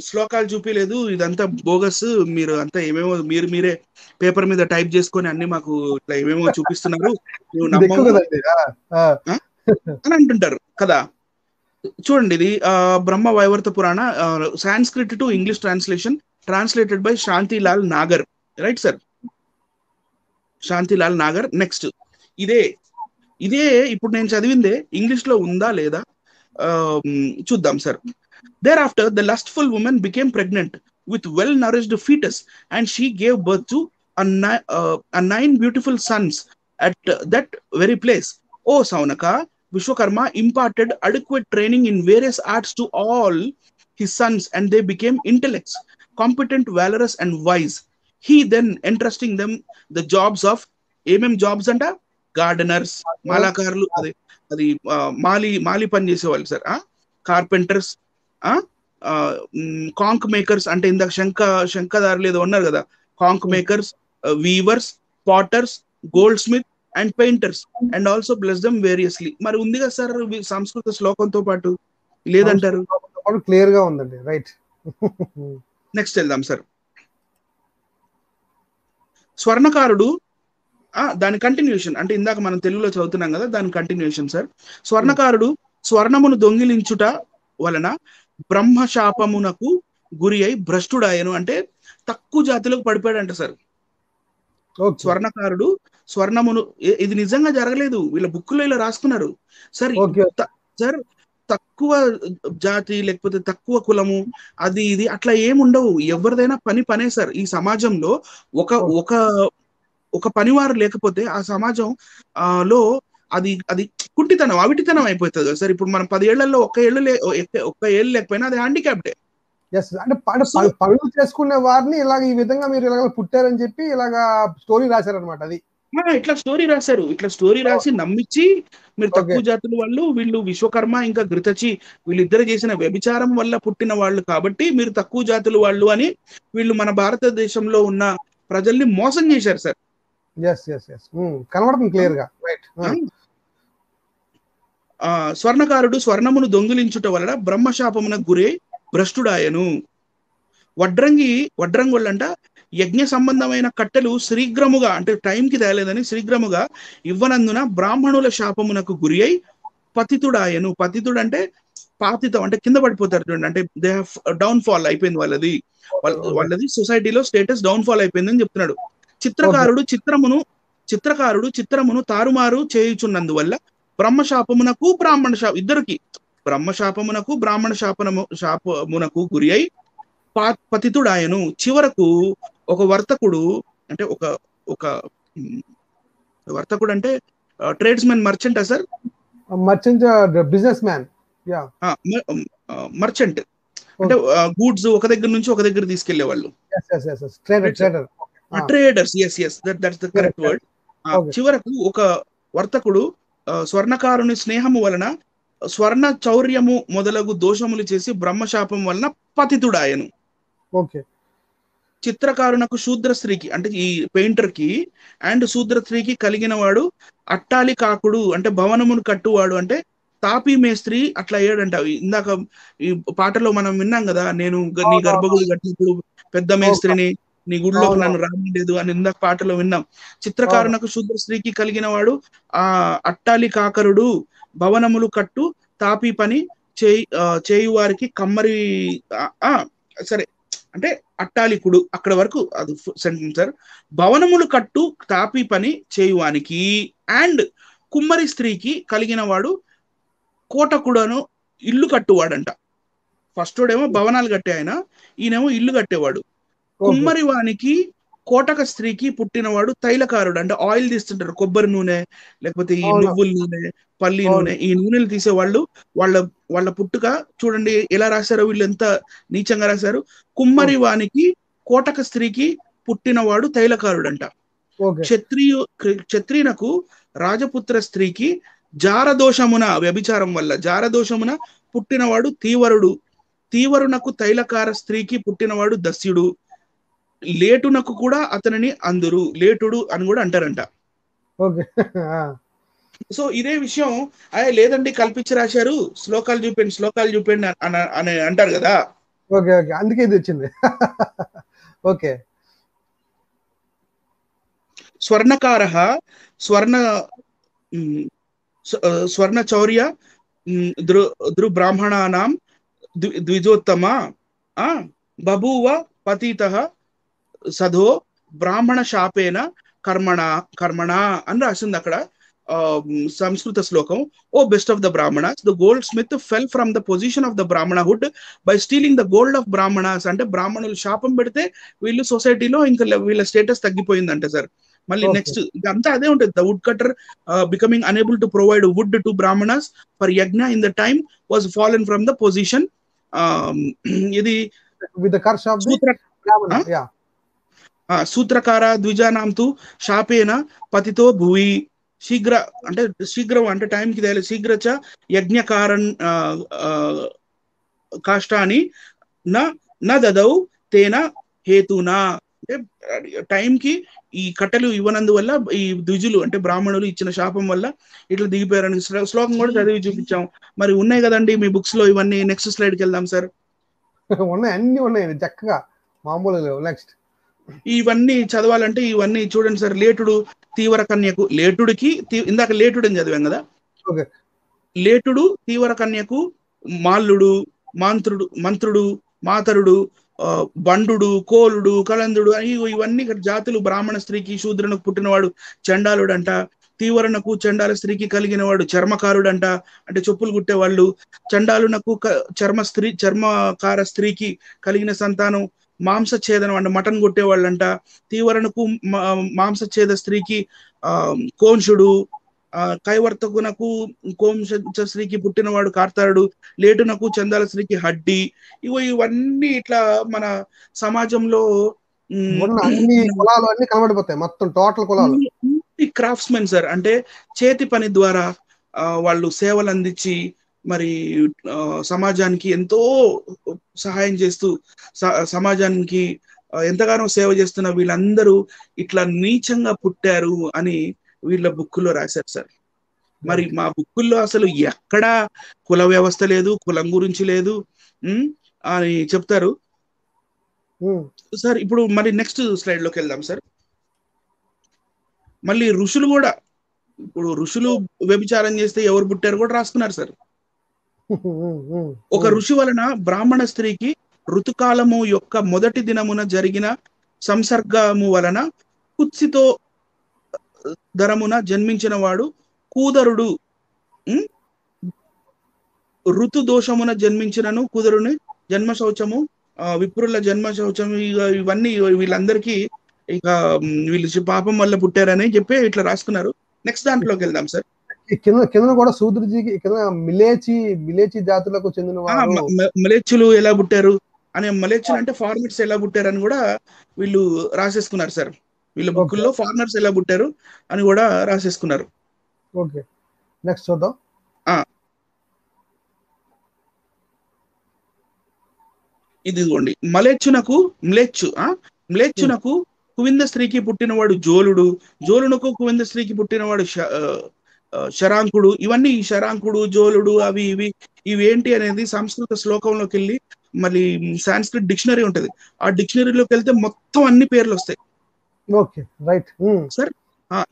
శ్లోకాలు చూపించలేదు, ఇదంతా బోగస్, మీరు అంతా ఏమేమో మీరే పేపర్ మీద టైప్ చేసుకొని అన్ని మాకు ఇట్లా ఏమేమో చూపిస్తున్నారు, నువ్వు నమ్మవు అని అంటుంటారు కదా. చూడండి, ఇది బ్రహ్మ వైవర్త పురాణ Sanskrit to English translated by Shantilal Nagar. Right sir, Shantilal Nagar. Next, ఇదే ఇప్పుడు నేను చదివిందే ఇంగ్లీష్ లో ఉందా లేదా చూద్దాం sir. Thereafter, the lustful woman became pregnant with well-nourished fetus, and she gave birth to a 9 beautiful sons at that very place. O Saunaka, Vishwakarma imparted adequate training in various arts to all his sons, and they became intellects, competent, valorous, and wise. He then entrusting them the jobs of jobs anta gardeners, మాలాకారులు, అదే అది మాలి పని చేసేవాళ్ళు sir, carpenters, conch makers అంటే ఇందాక శంఖదారులు ఏదో ఉన్నారు కదా, conch makers, weavers, potters, goldsmith and painters and also bless them variously. మరి ఉంది కదా సార్ సంస్కృత శ్లోకంతో పాటు, లేదంటారు? క్లియర్ గా ఉందండి, రైట్. నెక్స్ట్ వెళ్దాం సార్. స్వర్ణకారుడు, దాని కంటిన్యూషన్ అంటే ఇందాక మనం తెలుగులో చదువుతున్నాం కదా, దాని కంటిన్యూషన్ సార్. స్వర్ణకారుడు స్వర్ణమును దొంగిలించుట వలన బ్రహ్మశాపమునకు గురి అయి భ్రష్టుడాయను, అంటే తక్కువ జాతిలోకి పడిపోయాడంట సార్. స్వర్ణకారుడు స్వర్ణమును, ఇది నిజంగా జరగలేదు, వీళ్ళ బుక్కులో ఇలా రాసుకున్నారు సార్. సార్ తక్కువ జాతి లేకపోతే తక్కువ కులము అది ఇది అట్లా ఏముండవు, ఎవరిదైనా పనే సార్. ఈ సమాజంలో ఒక పనివారు లేకపోతే ఆ సమాజం లో అది కుంటితనం, అవిటితనం అయిపోతుంది కదా సార్. ఇప్పుడు మనం 10 ఏళ్లలో ఒక్క ఏళ్ళు లేకపోయినా అది హ్యాండిక్యాప్టే. అంటే పనులు చేసుకునే వారిని ఇలాగ ఈ విధంగా మీరు ఇలాగ పుట్టారని చెప్పి ఇలాగా స్టోరీ రాశారనమాట. అది ఇట్లా స్టోరీ రాశారు, ఇట్లా స్టోరీ రాసి నమ్మించి మీరు తక్కువ జాతుల వాళ్ళు, వీళ్ళు విశ్వకర్మ ఇంకా ఘృతచి వీళ్ళిద్దరు చేసిన వ్యభిచారం వల్ల పుట్టిన వాళ్ళు కాబట్టి మీరు తక్కువ జాతుల వాళ్ళు అని వీళ్ళు మన భారతదేశంలో ఉన్న ప్రజల్ని మోసం చేశారు సార్. కనబడుతుంది క్లియర్ గా, రైట్. స్వర్ణకారుడు స్వర్ణమును దొంగిలించుట వలన బ్రహ్మశాపమున గురై భ్రష్టుడాయను. వడ్రంగుళ్ళంట యజ్ఞ సంబంధమైన కట్టెలు శీఘ్రముగా, అంటే టైంకి తేలేదని శీఘ్రముగా ఇవ్వనందున బ్రాహ్మణుల శాపమునకు గురి అయి పతితుడాయను. పతితుడు అంటే పాతితం, అంటే కింద పడిపోతారు చూడండి, అంటే దే హావ్ డౌన్ ఫాల్ అయిపోయింది వాళ్ళది సొసైటీలో స్టేటస్ డౌన్ ఫాల్ అయిపోయిందని చెప్తున్నాడు. చిత్రకారుడు చిత్రమును తారుమారు చేయుచున్నందువల్ల బ్రహ్మశాపమునకు ఇద్దరికి బ్రహ్మశాపమునకు బ్రాహ్మణ శాపమునకు గురి అయి పతితుడాయను. చివరకు ఒక వర్తకుడు, అంటే ఒక వర్తకుడు అంటే ట్రేడ్స్మెన్, మర్చెంటా sir? Merchant, businessman, merchant అంటే గూడ్స్ ఒక దగ్గర నుంచి ఒక దగ్గర తీసుకెళ్లే వాళ్ళు, traders. That's the correct word. చివరకు ఒక వర్తకుడు స్వర్ణకారుని స్నేహము వలన స్వర్ణ చౌర్యము మొదలగు దోషములు చేసి బ్రహ్మశాపం వలన పతితుడాయను. చిత్రకారునకు శూద్ర స్త్రీకి, అంటే ఈ పెయింటర్ కి అండ్ శూద్ర స్త్రీకి కలిగిన వాడు అట్టాలి కాకుడు, అంటే భవనమును కట్టువాడు, అంటే తాపీ మేస్త్రి అట్లా అయ్యాడంట. ఇందాక ఈ పాటలో మనం విన్నాం కదా, నేను నీ గర్భగుడి కట్టినప్పుడు పెద్ద మేస్త్రిని, నీ గుడిలోకి నన్ను రానిలేదు అని ఇందాక పాటలో విన్నాం. చిత్రకారునకు శూద్ర స్త్రీకి కలిగిన వాడు అట్టాలి కాకరుడు, భవనములు కట్టు తాపీ పని చేయు వారికి కమ్మరి, సరే అంటే అట్టాలికుడు, అక్కడ వరకు అది సెంటెన్స్ సార్. భవనములు కట్టు తాపీ పని చేయువానికి అండ్ కుమ్మరి స్త్రీకి కలిగిన వాడు కోటకుడను, ఇల్లు కట్టువాడంట. ఫస్ట్ వాడేమో భవనాలు కట్టే ఆయన, ఈయనేమో ఇల్లు కట్టేవాడు. కుమ్మరి వానికి కోటక స్త్రీకి పుట్టినవాడు తైలకారుడు, అంటే ఆయిల్ తీస్తుంటారు, కొబ్బరి నూనె లేకపోతే ఈ నువ్వుల నూనె, పల్లి నూనె, ఈ నూనెలు తీసేవాళ్ళు. వాళ్ళ పుట్టుక చూడండి ఎలా రాశారో, వీళ్ళు ఎంత నీచంగా రాశారు. కుమ్మరి వానికి కోటక స్త్రీకి పుట్టినవాడు తైలకారుడు అంట. క్షత్రియునకు రాజపుత్ర స్త్రీకి జారదోషమున, వ్యభిచారం వల్ల జారదోషమున పుట్టినవాడు తీవరుడు. తీవరునకు తైలకార స్త్రీకి పుట్టినవాడు దస్యుడు. లేటునకు కూడా అతనిని అందరు లేటుడు అని కూడా అంటారంట. సో ఇదే విషయం లేదండి కల్పించి రాశారు, శ్లోకాలు చూపండి అని అంటారు కదా. అందుకే ఇది వచ్చింది. ఓకే. స్వర్ణకార స్వర్ణ చౌర్య బ్రాహ్మణానాం ద్విజోత్తమ బభూవ పతితః సధో బ్రాహ్మణ శాపేన కర్మణ అని రాసింది అక్కడ సంస్కృత శ్లోకం. O best of the Brahmanas, the goldsmith fell from the position of the Brahmanahood by stealing the gold of Brahmanas. అంటే బ్రాహ్మణులు శాపం పెడితే వీళ్ళు సొసైటీలో ఇంకా వీళ్ళ స్టేటస్ తగ్గిపోయిందంటే సార్. మళ్ళీ నెక్స్ట్ ఇదంతా అదే ఉంటుంది. The woodcutter becoming unable to provide wood to Brahmanas for yajna in the time was fallen from the position. ఇది సూత్రకార ద్విజానాం తు శాపేన పతితో భువి. శీఘ్ర అంటే శీఘ్రం అంటే టైంకి తేలి శీఘ్రచ యజ్ఞకారన్ కాష్టాని నా దదౌ తేన హేతునా, అంటే టైంకి ఈ కట్టెలు ఇవ్వనందువల్ల ఈ ద్విజులు అంటే బ్రాహ్మణులు ఇచ్చిన శాపం వల్ల ఇట్లా దిగిపోయారని శ్లోకం కూడా చదివి చూపించాం. మరి ఉన్నాయి కదండి మీ బుక్స్ లో ఇవన్నీ. నెక్స్ట్ స్లైడ్కి వెళ్దాం సార్. ఉన్నాయి, అన్ని ఉన్నాయి చక్కగా, మామూలు లేవు. నెక్స్ట్ ఇవన్నీ చదవాలంటే ఇవన్నీ చూడండి సార్. లేటుడు తీవ్ర కన్యకు, లేటుడికి ఇందాక లేటుడు అని చదివాం కదా, ఓకే. లేటుడు తీవ్ర కన్యకు మాల్లుడు, మంత్రుడు, మాతరుడు, బండు, కోలుడు, కలందుడు ఇవన్నీ జాతులు. బ్రాహ్మణ స్త్రీకి శూద్రునికి పుట్టినవాడు చండాలుడు అంట. తీవరణకు చండాల స్త్రీకి కలిగినవాడు చర్మకారుడు అంట, అంటే చెప్పులు కుట్టేవాళ్ళు. చండాలునకు చర్మకార స్త్రీకి కలిగిన సంతానం మాంసఛేదనం అంటే మటన్ కొట్టేవాళ్ళంట. తీవరణకు మాంసఛేద స్త్రీకి కోంశుడు, కైవర్తకునకు కోంశ స్త్రీకి పుట్టినవాడు కార్తారుడు, లేటునకు చందాల స్త్రీకి హడ్డి. ఇవన్నీ ఇట్లా మన సమాజంలో అన్ని కులాలు అన్ని కనబడిపోతాయి, మొత్తం టోటల్ కులాలు. క్రాఫ్ట్స్మెన్ సార్, అంటే చేతి పని ద్వారా వాళ్ళు సేవలు అందించి మరి సమాజానికి ఎంతో సహాయం చేస్తూ సమాజానికి ఎంతగానో సేవ చేస్తున్న వీళ్ళందరూ ఇట్లా నీచంగా పుట్టారు అని వీళ్ళ బుక్కుల్లో రాశారు సార్. మరి మా బుక్కుల్లో అసలు ఎక్కడా కుల వ్యవస్థ లేదు, కులం గురించి లేదు అని చెప్తారు సార్. ఇప్పుడు మరి నెక్స్ట్ స్లైడ్ లోకి వెళ్దాం సార్. మళ్ళీ ఋషులు కూడా, ఇప్పుడు ఋషులు వ్యభిచారం చేస్తే ఎవరు పుట్టారు కూడా రాసుకున్నారు సార్. ఒక ఋషి వలన బ్రాహ్మణ స్త్రీకి ఋతుకాలము యొక్క మొదటి దినమున జరిగిన సంసర్గము వలన కుత్సితో ధరమున జన్మించిన వాడు కూదరుడు. ఋతు దోషమున జన్మించినను కూదరుని జన్మ శౌచము, విప్రుల జన్మ శౌచము, ఇవన్నీ వీళ్ళందరికీ ఇక వీళ్ళు పాపం వల్ల పుట్టారని చెప్పి ఇట్లా రాసుకున్నారు. నెక్స్ట్ దాంట్లోకి వెళ్దాం సార్. కింద కూడా శూద్రజీకి కింద మిలేచి జాతులకు చెందిన మలేచ్చులు ఎలా పుట్టారు అనే, మలేచ్చులు అంటే ఫార్మర్స్ ఎలా పుట్టారు అని కూడా వీళ్ళు రాసేసుకున్నారు సార్. వీళ్ళ బుక్కుల్లో ఫార్మర్స్ ఎలా పుట్టారు అని కూడా రాసేసుకున్నారు. ఓకే, నెక్స్ట్ చూద్దాం. ఇదిగోండి, మ్లేచ్చునకు కువింద స్త్రీకి పుట్టినవాడు జోలుడు, జోలునకు కువింద స్త్రీకి పుట్టినవాడు శరాంకుడు. ఇవన్నీ శరాంకుడు, జోలుడు, ఇవేంటి అనేది సంస్కృత శ్లోకంలోకి వెళ్ళి మళ్ళీ సాంస్క్రిట్ డిక్షనరీ ఉంటది, ఆ డిక్షనరీలోకి వెళ్తే మొత్తం అన్ని పేర్లు వస్తాయి. Okay, right sir.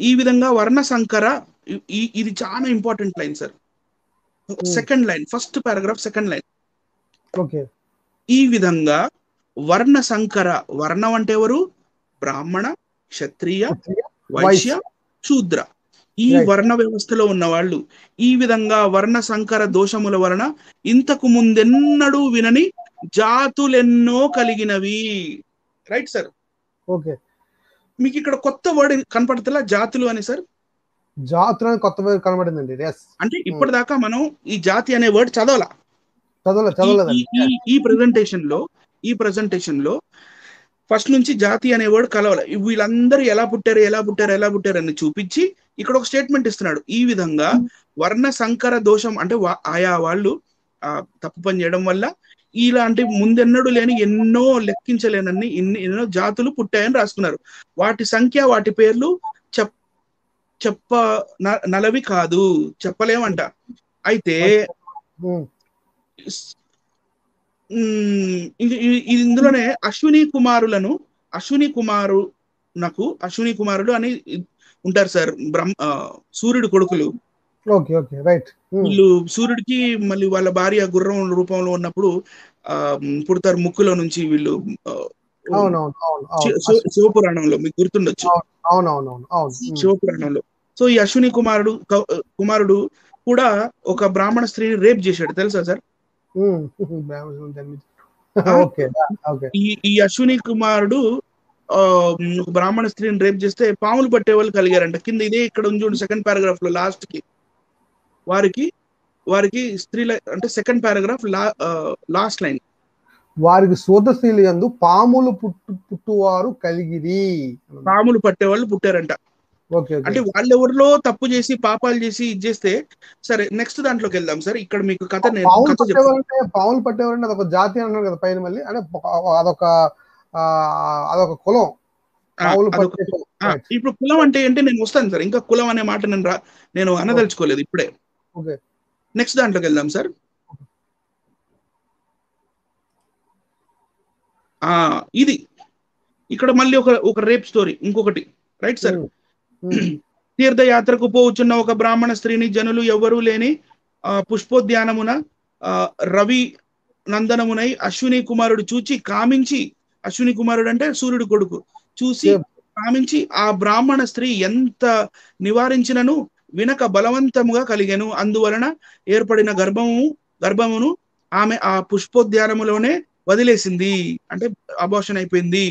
ఈ విధంగా వర్ణ సంకర, ఇది చాలా important line sir. Second line, first paragraph second line. Okay, ఈ విధంగా వర్ణ సంకర, వర్ణం అంటే ఎవరు? బ్రాహ్మణ, క్షత్రియ, వైశ్య, శూద్ర, ఈ వర్ణ వ్యవస్థలో ఉన్న వాళ్ళు. ఈ విధంగా వర్ణ సంకర దోషముల వలన ఇంతకు ముందెన్నడూ వినని జాతులెన్నో కలిగినవి. Right sir. ఓకే, మీకు ఇక్కడ కొత్త వర్డ్ కనపడతలా జాతులు అని సార్? జాతులు అని కొత్త వర్డ్ కనబడిందండి. అంటే ఇప్పటిదాకా మనం ఈ జాతి అనే వర్డ్ చదవలేదు. ఈ ప్రెజెంటేషన్ లో ఫస్ట్ నుంచి జాతి అనే వర్డ్ కలవాలి. వీళ్ళందరూ ఎలా పుట్టారు అని చూపించి ఇక్కడ ఒక స్టేట్మెంట్ ఇస్తున్నాడు. ఈ విధంగా వర్ణ సంకర దోషం అంటే ఆయా వాళ్ళు తప్పు పని చేయడం వల్ల ఇలాంటి ముందెన్నడూ లేని ఎన్నో లెక్కించలేనన్ని ఎన్నో జాతులు పుట్టాయని రాసుకున్నారు. వాటి సంఖ్య, వాటి పేర్లు నలవి కాదు, చెప్పలేమంట. అయితే ఇందులోనే అశ్విని కుమారులు అని ఉంటారు సార్, సూర్యుడు కొడుకులు. వీళ్ళు సూర్యుడికి మళ్ళీ వాళ్ళ భార్య గుర్రం రూపంలో ఉన్నప్పుడు పుడతారు ముక్కులో నుంచి. వీళ్ళు శివపురాణంలో మీకు గుర్తుండొచ్చు, శివపురాణంలో. సో ఈ అశ్విని కుమారుడు కూడా ఒక బ్రాహ్మణ స్త్రీని రేప్ చేశాడు, తెలుసా సార్? ఈ అశ్విని కుమారుడు బ్రాహ్మణ స్త్రీని రేప్ చేస్తే పాములు పట్టే వాళ్ళు కలిగారంట. కింద ఇదే ఇక్కడ ఉంది సెకండ్ పారాగ్రాఫ్ లో లాస్ట్ కి వారికి స్త్రీల అంటే సెకండ్ పారాగ్రాఫ్ లాస్ట్ లైన్, వారికి శూద్ర స్త్రీలు యందు పాములు పుట్టువారు కలిగిరి, పాములు పట్టే వాళ్ళు పుట్టారంట. ఓకే ఓకే అంటే వాళ్ళెవరిలో తప్పు చేసి పాపాలు చేసి ఇది చేస్తే, సరే నెక్స్ట్ దాంట్లోకి వెళ్దాం సార్. ఇక్కడ మీకు పావులు కథ చెప్తాను. పట్టేవారంటే అదొక జాతి అంటున్నారు కదా పైన మళ్ళీ అంటే అదొక ఆ, అదొక కులం పావులు అదొక పట్టే కులం రైట్ ఇప్పుడు కులం అంటే ఏంటి, నేను వస్తాను సార్. ఇంకా కులం అనే మాట నేను అనదలుచుకోలేదు ఇప్పుడే. ఓకే నెక్స్ట్ దాంట్లోకి వెళ్దాం సార్. ఇది ఇక్కడ మళ్ళీ ఒక రేప్ స్టోరీ ఇంకొకటి, రైట్ సార్. తీర్థయాత్రకు పోవచ్చున్న ఒక బ్రాహ్మణ స్త్రీని జనులు ఎవ్వరూ లేని పుష్పోద్యానమున రవి నందనమునై అశ్విని కుమారుడు చూచి కామించి, అశ్విని కుమారుడు అంటే సూర్యుడు కొడుకు, చూసి కామించి ఆ బ్రాహ్మణ స్త్రీ ఎంత నివారించినను వినక బలవంతముగా కలిగెను. అందువలన ఏర్పడిన గర్భమును ఆమె ఆ పుష్పోద్యానములోనే వదిలేసింది, అంటే అబార్షన్ అయిపోయింది.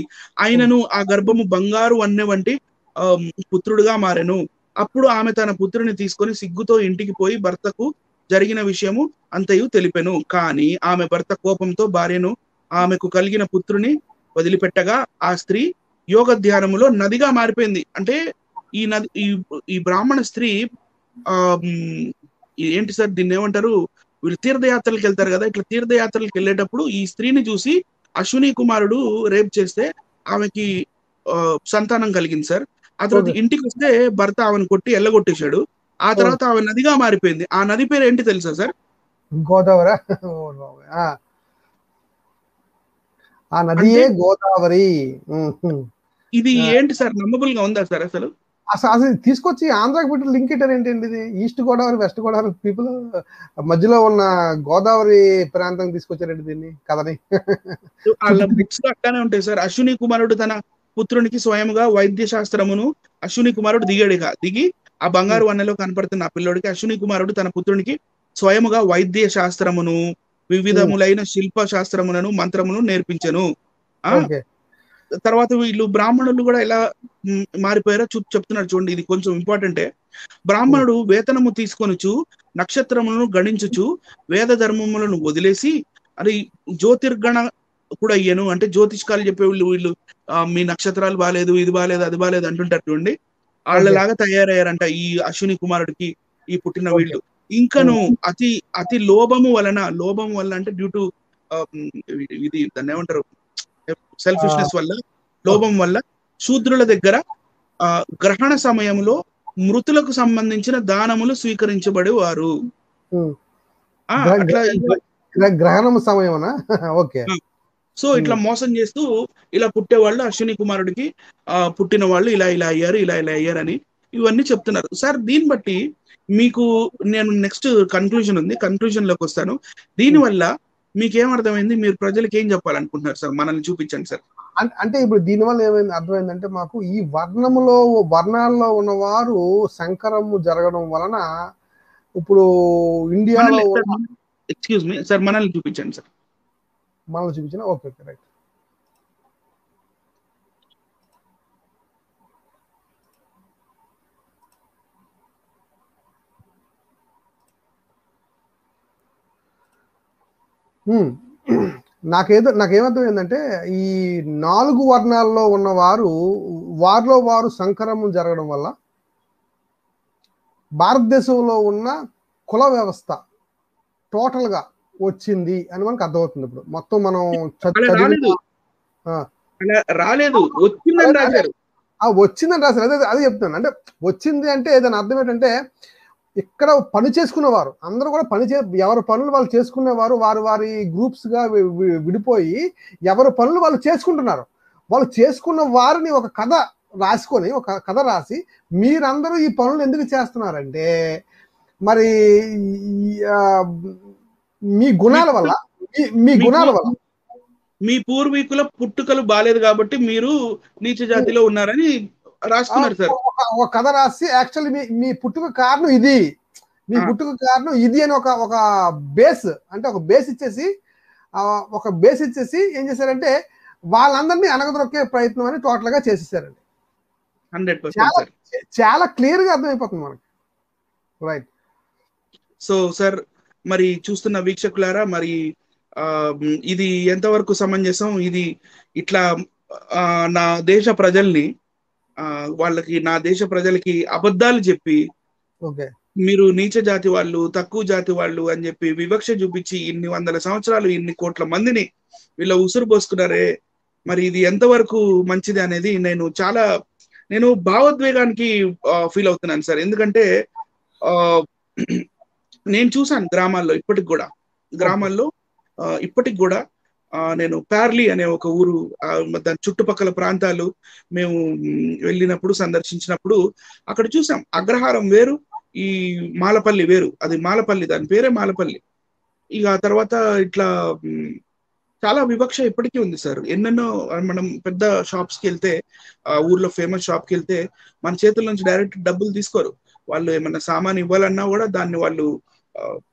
ఆయనను ఆ గర్భము బంగారు వన్నె వంటి పుత్రుడుగా మారెను. అప్పుడు ఆమె తన పుత్రుని తీసుకొని సిగ్గుతో ఇంటికి పోయి భర్తకు జరిగిన విషయము అంతయు తెలిపెను. కానీ ఆమె భర్త కోపంతో భార్యను ఆమెకు కలిగిన పుత్రుని వదిలిపెట్టగా ఆ స్త్రీ యోగ ధ్యానములో నదిగా మారిపోయింది. అంటే ఈ నది ఈ బ్రాహ్మణ స్త్రీ ఏంటి సార్ దీన్ని ఏమంటారు, వీళ్ళు తీర్థయాత్రలకు వెళ్తారు కదా, ఇట్లా తీర్థయాత్రలకు వెళ్ళేటప్పుడు ఈ స్త్రీని చూసి అశ్విని కుమారుడు రేప్ చేస్తే ఆమెకి సంతానం కలిగింది సార్. ఆ తర్వాత ఇంటికి వస్తే భర్త ఆమెను కొట్టి ఎల్లగొట్టేశాడు. ఆ తర్వాత ఆమె నదిగా మారిపోయింది. ఆ నది పేరు ఏంటి తెలుసా సార్? గోదావరి. ఆ నదియే గోదావరి. ఇది ఏంటి సార్, నమ్మబుల్ గా ఉందా సార్ అసలు? అసలు తీసుకొచ్చి ఆంధ్రాకి పెట్టి లింక్ ఇట్టారు ఏంటండి ఇది? East Godavari west Godavari people మధ్యలో ఉన్న గోదావరి ప్రాంతం తీసుకొచ్చారండి దీన్ని కథని. బుక్స్ అట్లానే ఉంటాయి సార్. అశ్విని కుమారుడు తన పుత్రునికి స్వయంగా వైద్య శాస్త్రమును అశ్విని కుమారుడు దిగి ఆ బంగారు వన్నెలో కనపడుతున్న ఆ పిల్లోడికి అశ్విని కుమారుడు తన పుత్రునికి స్వయముగా వైద్య శాస్త్రమును వివిధములైన శిల్ప శాస్త్రములను మంత్రమును నేర్పించెను. తర్వాత వీళ్ళు బ్రాహ్మణులు కూడా ఎలా మారిపోయారో చెప్తున్నారు చూడండి. ఇది కొంచెం ఇంపార్టెంటే. బ్రాహ్మణుడు వేతనము తీసుకొనుచు నక్షత్రములను గణించుచు వేద ధర్మములను వదిలేసి అది జ్యోతిర్గణ కూడా అయ్యాను. అంటే జ్యోతిష్కాలు చెప్పే వీళ్ళు మీ నక్షత్రాలు బాగాలేదు, ఇది బాగాలేదు, అది బాగాలేదు అంటుంటారు చూడండి. వాళ్ళలాగా తయారయ్యారంట ఈ అశ్విని కుమారుడికి ఈ పుట్టిన వీళ్ళు. ఇంకను అతి లోభము వల్ల అంటే డ్యూ టు ఇది దాన్ని ఏమంటారు, సెల్ఫిష్నెస్ వల్ల, లోభం వల్ల శూద్రుల దగ్గర గ్రహణ సమయంలో మృతులకు సంబంధించిన దానములు స్వీకరించబడి వారు. గ్రహణం సమయమనా? ఓకే. సో ఇట్లా మోసం చేస్తూ ఇలా పుట్టేవాళ్ళు అశ్విని కుమారుడికి పుట్టిన వాళ్ళు ఇలా అయ్యారని ఇవన్నీ చెప్తున్నారు సార్. దీన్ని బట్టి మీకు నేను నెక్స్ట్ కన్క్లూజన్ ఉంది, కన్క్లూజన్ లోకి వస్తాను. దీనివల్ల మీకేం అర్థమైంది, మీరు ప్రజలకు ఏం చెప్పాలనుకుంటున్నారు సార్? మనల్ని చూపించండి సార్. అంటే ఇప్పుడు దీనివల్ల ఏమైంది అర్థమైందంటే, మాకు ఈ వర్ణాల్లో ఉన్నవారు సంకరము జరగడం వలన ఇప్పుడు ఇండియాలో ఎక్స్క్యూజ్ మీ సార్, మనల్ని చూపించండి సార్. మనల్ని చూపించిన ఓకే రైట్. నాకేమర్థమైందంటే, ఈ 4 వర్ణాల్లో ఉన్న వారిలో వారు సంకరము జరగడం వల్ల భారతదేశంలో ఉన్న కుల వ్యవస్థ టోటల్ గా వచ్చింది అని మనకు అర్థమవుతుంది. ఇప్పుడు మొత్తం మనం రాలేదు, వచ్చిందని రాశారు. అదే చెప్తున్నాను. అంటే వచ్చింది అంటే దాని అర్థం ఏంటంటే, ఇక్కడ పని చేసుకునేవారు అందరూ కూడా ఎవరి పనులు వాళ్ళు చేసుకునేవారు, వారి గ్రూప్స్ గా విడిపోయి ఎవరి పనులు వాళ్ళు చేసుకుంటున్నారు. వాళ్ళు చేసుకున్న వారిని ఒక కథ రాసి మీరందరూ ఈ పనులు ఎందుకు చేస్తున్నారంటే, మరి మీ గుణాల వల్ల మీ పూర్వీకుల పుట్టుకలు బాలేదు కాబట్టి మీరు నీచ జాతిలో ఉన్నారని రాసుకున్నారు సార్. ఒక కథ రాసి యాక్చువల్లీ మీ పుట్టుక కారణం ఇది, అని ఒక బేస్, అంటే ఒక బేస్ ఇచ్చేసి ఏం చేశారంటే వాళ్ళందరినీ అనగదొక్కే ప్రయత్నం అని టోటల్ గా చేసేసారండి. 100% చాలా క్లియర్ గా అర్థమైపోతుంది మనకి, రైట్. సో సార్, మరి చూస్తున్న వీక్షకులారా, మరి ఇది ఎంతవరకు సమంజసం? ఇది ఇట్లా నా దేశ ప్రజల్ని వాళ్ళకి నా దేశ ప్రజలకి అబద్ధాలు చెప్పి ఓకే మీరు నీచ జాతి వాళ్ళు, తక్కువ జాతి వాళ్ళు అని చెప్పి వివక్ష చూపించి ఇన్ని వందల సంవత్సరాలు ఇన్ని కోట్ల మందిని వీళ్ళ ఉసురు పోసుకున్నారే, మరి ఇది ఎంతవరకు మంచిది అనేది నేను భావోద్వేగానికి ఫీల్ అవుతున్నాను సార్. ఎందుకంటే ఆ నేను చూసాను గ్రామాల్లో ఇప్పటికి కూడా నేను ప్యార్లీ అనే ఒక ఊరు, దాని చుట్టుపక్కల ప్రాంతాలు మేము వెళ్ళినప్పుడు సందర్శించినప్పుడు అక్కడ చూసాం. అగ్రహారం వేరు, ఈ మాలపల్లి వేరు. అది మాలపల్లి, దాని పేరే మాలపల్లి. ఇక తర్వాత ఇట్లా చాలా వివక్ష ఇప్పటికీ ఉంది సార్. ఎన్నెన్నో మనం పెద్ద షాప్స్కి వెళ్తే, ఊర్లో ఫేమస్ షాప్కి వెళ్తే మన చేతుల నుంచి డైరెక్ట్ డబ్బులు తీసుకోరు. వాళ్ళు ఏమన్నా సామాన్ ఇవ్వాలన్నా కూడా దాన్ని వాళ్ళు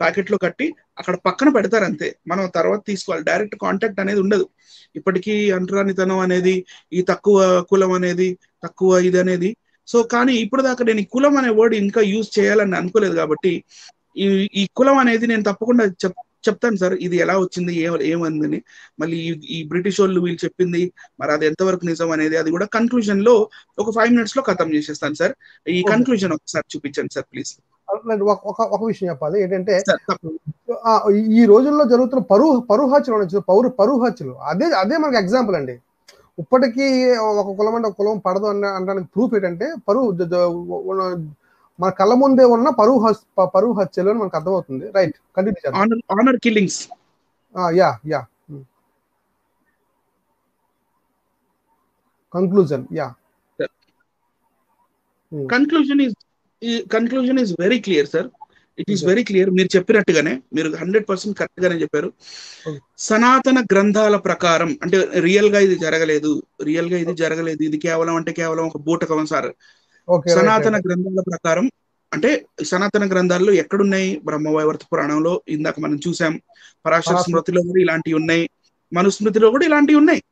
ప్యాకెట్ లో కట్టి అక్కడ పక్కన పెడతారు అంతే. మనం తర్వాత తీసుకోవాలి. డైరెక్ట్ కాంటాక్ట్ అనేది ఉండదు. ఇప్పటికీ అంటరానితనం అనేది, ఈ తక్కువ కులం అనేది, తక్కువ ఇది అనేది. సో కానీ ఇప్పుడు దాకా నేను ఈ కులం అనే వర్డ్ ఇంకా యూజ్ చేయాలని అనుకోలేదు. కాబట్టి ఈ కులం అనేది నేను తప్పకుండా చెప్తాను సార్, ఇది ఎలా వచ్చింది, ఏమందని. మళ్ళీ ఈ బ్రిటిష్ వాళ్ళు వీళ్ళు చెప్పింది మరి అది ఎంతవరకు నిజం అనేది, అది కూడా కన్క్లూజన్ లో ఒక 5 minutes లో ఖతం చేసేస్తాను సార్. ఈ కన్క్లూజన్ ఒకసారి చూపించండి సార్ ప్లీజ్. ఒక విషయం చెప్పాలి ఏంటంటే, ఈ రోజుల్లో జరుగుతున్న పరువు హత్యలు అదే మనకి ఎగ్జాంపుల్ అండి. ఇప్పటికీ ఒక కులం అంటే ఒక కులం పడదు అనడానికి ప్రూఫ్ ఏంటంటే, మన కళ్ళ ముందే ఉన్న పరువు హత్యలు అని మనకు అర్థమవుతుంది. Right, continue. Honour killings. Yeah conclusion. Conclusion is very clear sir. It is very clear. మీరు చెప్పినట్టుగానే, మీరు 100% కరెక్ట్ గానే చెప్పారు. సనాతన గ్రంథాల ప్రకారం అంటే రియల్ గా ఇది జరగలేదు, ఇది కేవలం ఒక బూటకం సార్. సనాతన గ్రంథాల ప్రకారం అంటే, సనాతన గ్రంథాల్లో ఎక్కడున్నాయి? బ్రహ్మవైవర్త పురాణంలో ఇందాక మనం చూసాం, పరాశర స్మృతిలో కూడా ఇలాంటివి ఉన్నాయి, మనుస్మృతిలో కూడా ఇలాంటివి ఉన్నాయి.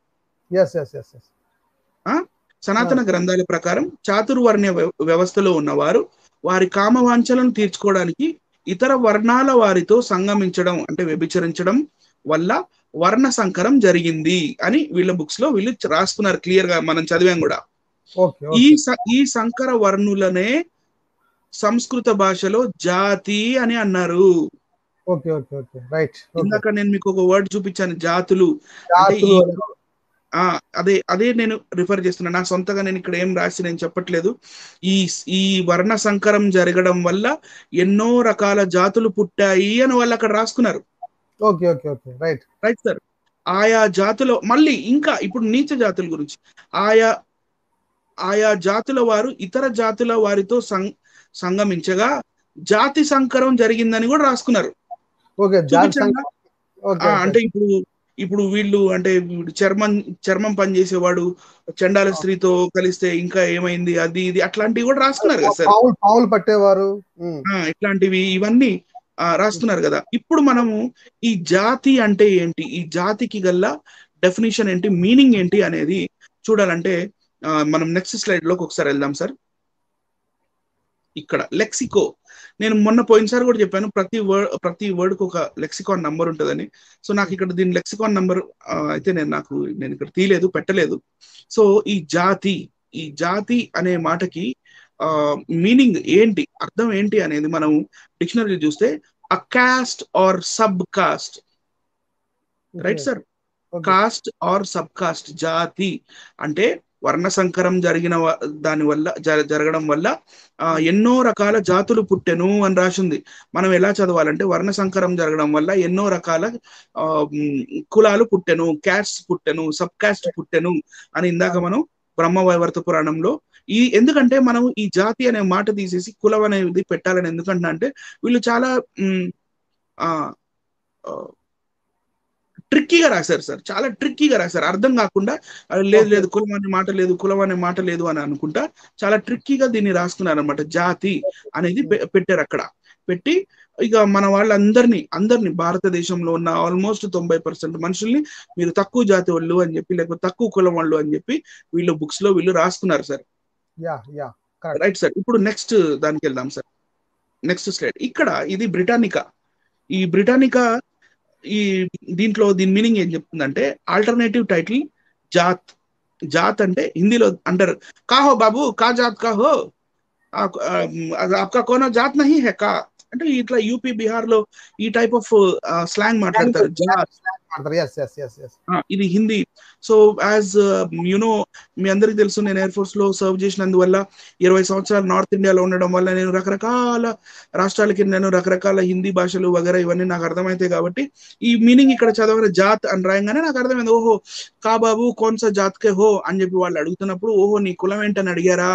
సనాతన గ్రంథాల ప్రకారం చాతుర్వర్ణ్య వ్యవస్థలో ఉన్నవారు వారి కామవాంఛలను తీర్చుకోవడానికి ఇతర వర్ణాల వారితో సంగమించడం అంటే వ్యభిచరించడం వల్ల వర్ణ సంకరం జరిగింది అని వీళ్ళ బుక్స్ లో వీళ్ళు రాసుకున్నారు. క్లియర్ గా మనం చదివాం కూడా. ఈ సంకర వర్ణులనే సంస్కృత భాషలో జాతి అని అన్నారు. ఇందాక నేను మీకు ఒక వర్డ్ చూపించాను, జాతులు. అదే నేను రిఫర్ చేస్తున్నా. నా సొంతగా నేను ఇక్కడ ఏం రాసి నేను చెప్పట్లేదు. ఈ వర్ణ సంకరం జరగడం వల్ల ఎన్నో రకాల జాతులు పుట్టాయి అని వాళ్ళు అక్కడ రాసుకున్నారు. Right sir. ఆయా జాతుల మళ్ళీ ఇంకా ఇప్పుడు నీచ జాతుల గురించి, ఆయా జాతుల వారు ఇతర జాతుల వారితో సంగమించగా జాతి సంకరం జరిగిందని కూడా రాసుకున్నారు. అంటే ఇప్పుడు వీళ్ళు అంటే చర్మం పని చేసేవాడు చండాల స్త్రీతో కలిస్తే ఇంకా ఏమైంది, అది ఇది అట్లాంటివి కూడా రాసుకున్నారు కదా సార్. పావులు పట్టేవారు, ఇట్లాంటివి ఇవన్నీ రాస్తున్నారు కదా. ఇప్పుడు మనము ఈ జాతి అంటే ఏంటి, ఈ జాతికి గల డెఫినేషన్ ఏంటి, మీనింగ్ ఏంటి అనేది చూడాలంటే మనం నెక్స్ట్ స్లైడ్ లోకి ఒకసారి వెళ్దాం సార్. ఇక్కడ లెక్సికో, నేను మొన్న పోయినసారి కూడా చెప్పాను, ప్రతి వర్డ్ కు ఒక లెక్సికాన్ నంబర్ ఉంటుందని. సో నాకు ఇక్కడ దీని లెక్సికాన్ నంబర్ అయితే నేను ఇక్కడ తీయలేదు, పెట్టలేదు. సో ఈ జాతి అనే మాటకి మీనింగ్ ఏంటి, అర్థం ఏంటి అనేది మనం డిక్షనరీ చూస్తే a caste or sub caste. Right sir. Caste or sub caste. జాతి అంటే వర్ణ సంకరం జరగడం వల్ల ఎన్నో రకాల జాతులు పుట్టెను అని రాసింది. మనం ఎలా చదవాలంటే, వర్ణ సంకరం జరగడం వల్ల ఎన్నో రకాల కులాలు పుట్టెను, క్యాస్ట్ పుట్టెను, సబ్ కాస్ట్ పుట్టెను అని ఇందాక మనం బ్రహ్మవైవర్త పురాణంలో ఎందుకంటే మనం ఈ జాతి అనే మాట తీసేసి కులం అనేది పెట్టాలని ఎందుకంటున్నా అంటే, వీళ్ళు చాలా ట్రిక్కీగా రాశారు సార్, చాలా ట్రిక్కీగా రాశారు. అర్థం కాకుండా లేదు కులం అనే మాట లేదు అని అనుకుంటా చాలా ట్రిక్కీగా దీన్ని రాసుకున్నారు అనమాట. జాతి అనేది పెట్టారు. అక్కడ పెట్టి ఇక మన వాళ్ళందరినీ భారతదేశంలో ఉన్న ఆల్మోస్ట్ 90% మనుషుల్ని మీరు తక్కువ జాతి వాళ్ళు అని చెప్పి, లేకపోతే తక్కువ కులం వాళ్ళు అని చెప్పి వీళ్ళు బుక్స్ లో వీళ్ళు రాసుకున్నారు సార్. Right sir. ఇప్పుడు నెక్స్ట్ దానికి వెళ్దాం సార్. Next slide. ఇక్కడ ఇది బ్రిటానికా. ఈ బ్రిటానికా దీని మీనింగ్ ఏం చెప్తుందంటే, ఆల్టర్నేటివ్ టైటిల్ జాత్ జాత్ అంటే హిందీలో అంటారు, కాహో బాబు కా జాత్ కాహో, ఆప్కా కోనా జాత్ నహీ హై కా, అంటే ఇట్లా యూపీ బీహార్ లో ఈ టైప్ ఆఫ్ స్లాంగ్ మాట్లాడతారు. జాత్ ఎస్ ఎస్ ఎస్ ఎస్. ఇది హిందీ. సో యాజ్ యునో, మీ అందరికి తెలుసు నేను ఎయిర్ ఫోర్స్ లో సర్వ్ చేసినందువల్ల 20 సంవత్సరాలు నార్త్ ఇండియాలో ఉండడం వల్ల నేను రకరకాల రాష్ట్రాలకి నేను రకరకాల హిందీ భాషలు వగేరా ఇవన్నీ నాకు అర్థమైతాయి. కాబట్టి ఈ మీనింగ్ ఇక్కడ చదవగానే జాత్ అని రాయంగానే నాకు అర్థమైంది, ఓహో కా బాబు కోన్సా జాత్ కే హో అని చెప్పి వాళ్ళు అడుగుతున్నప్పుడు, ఓహో నీ కులం ఏంటని అడిగారా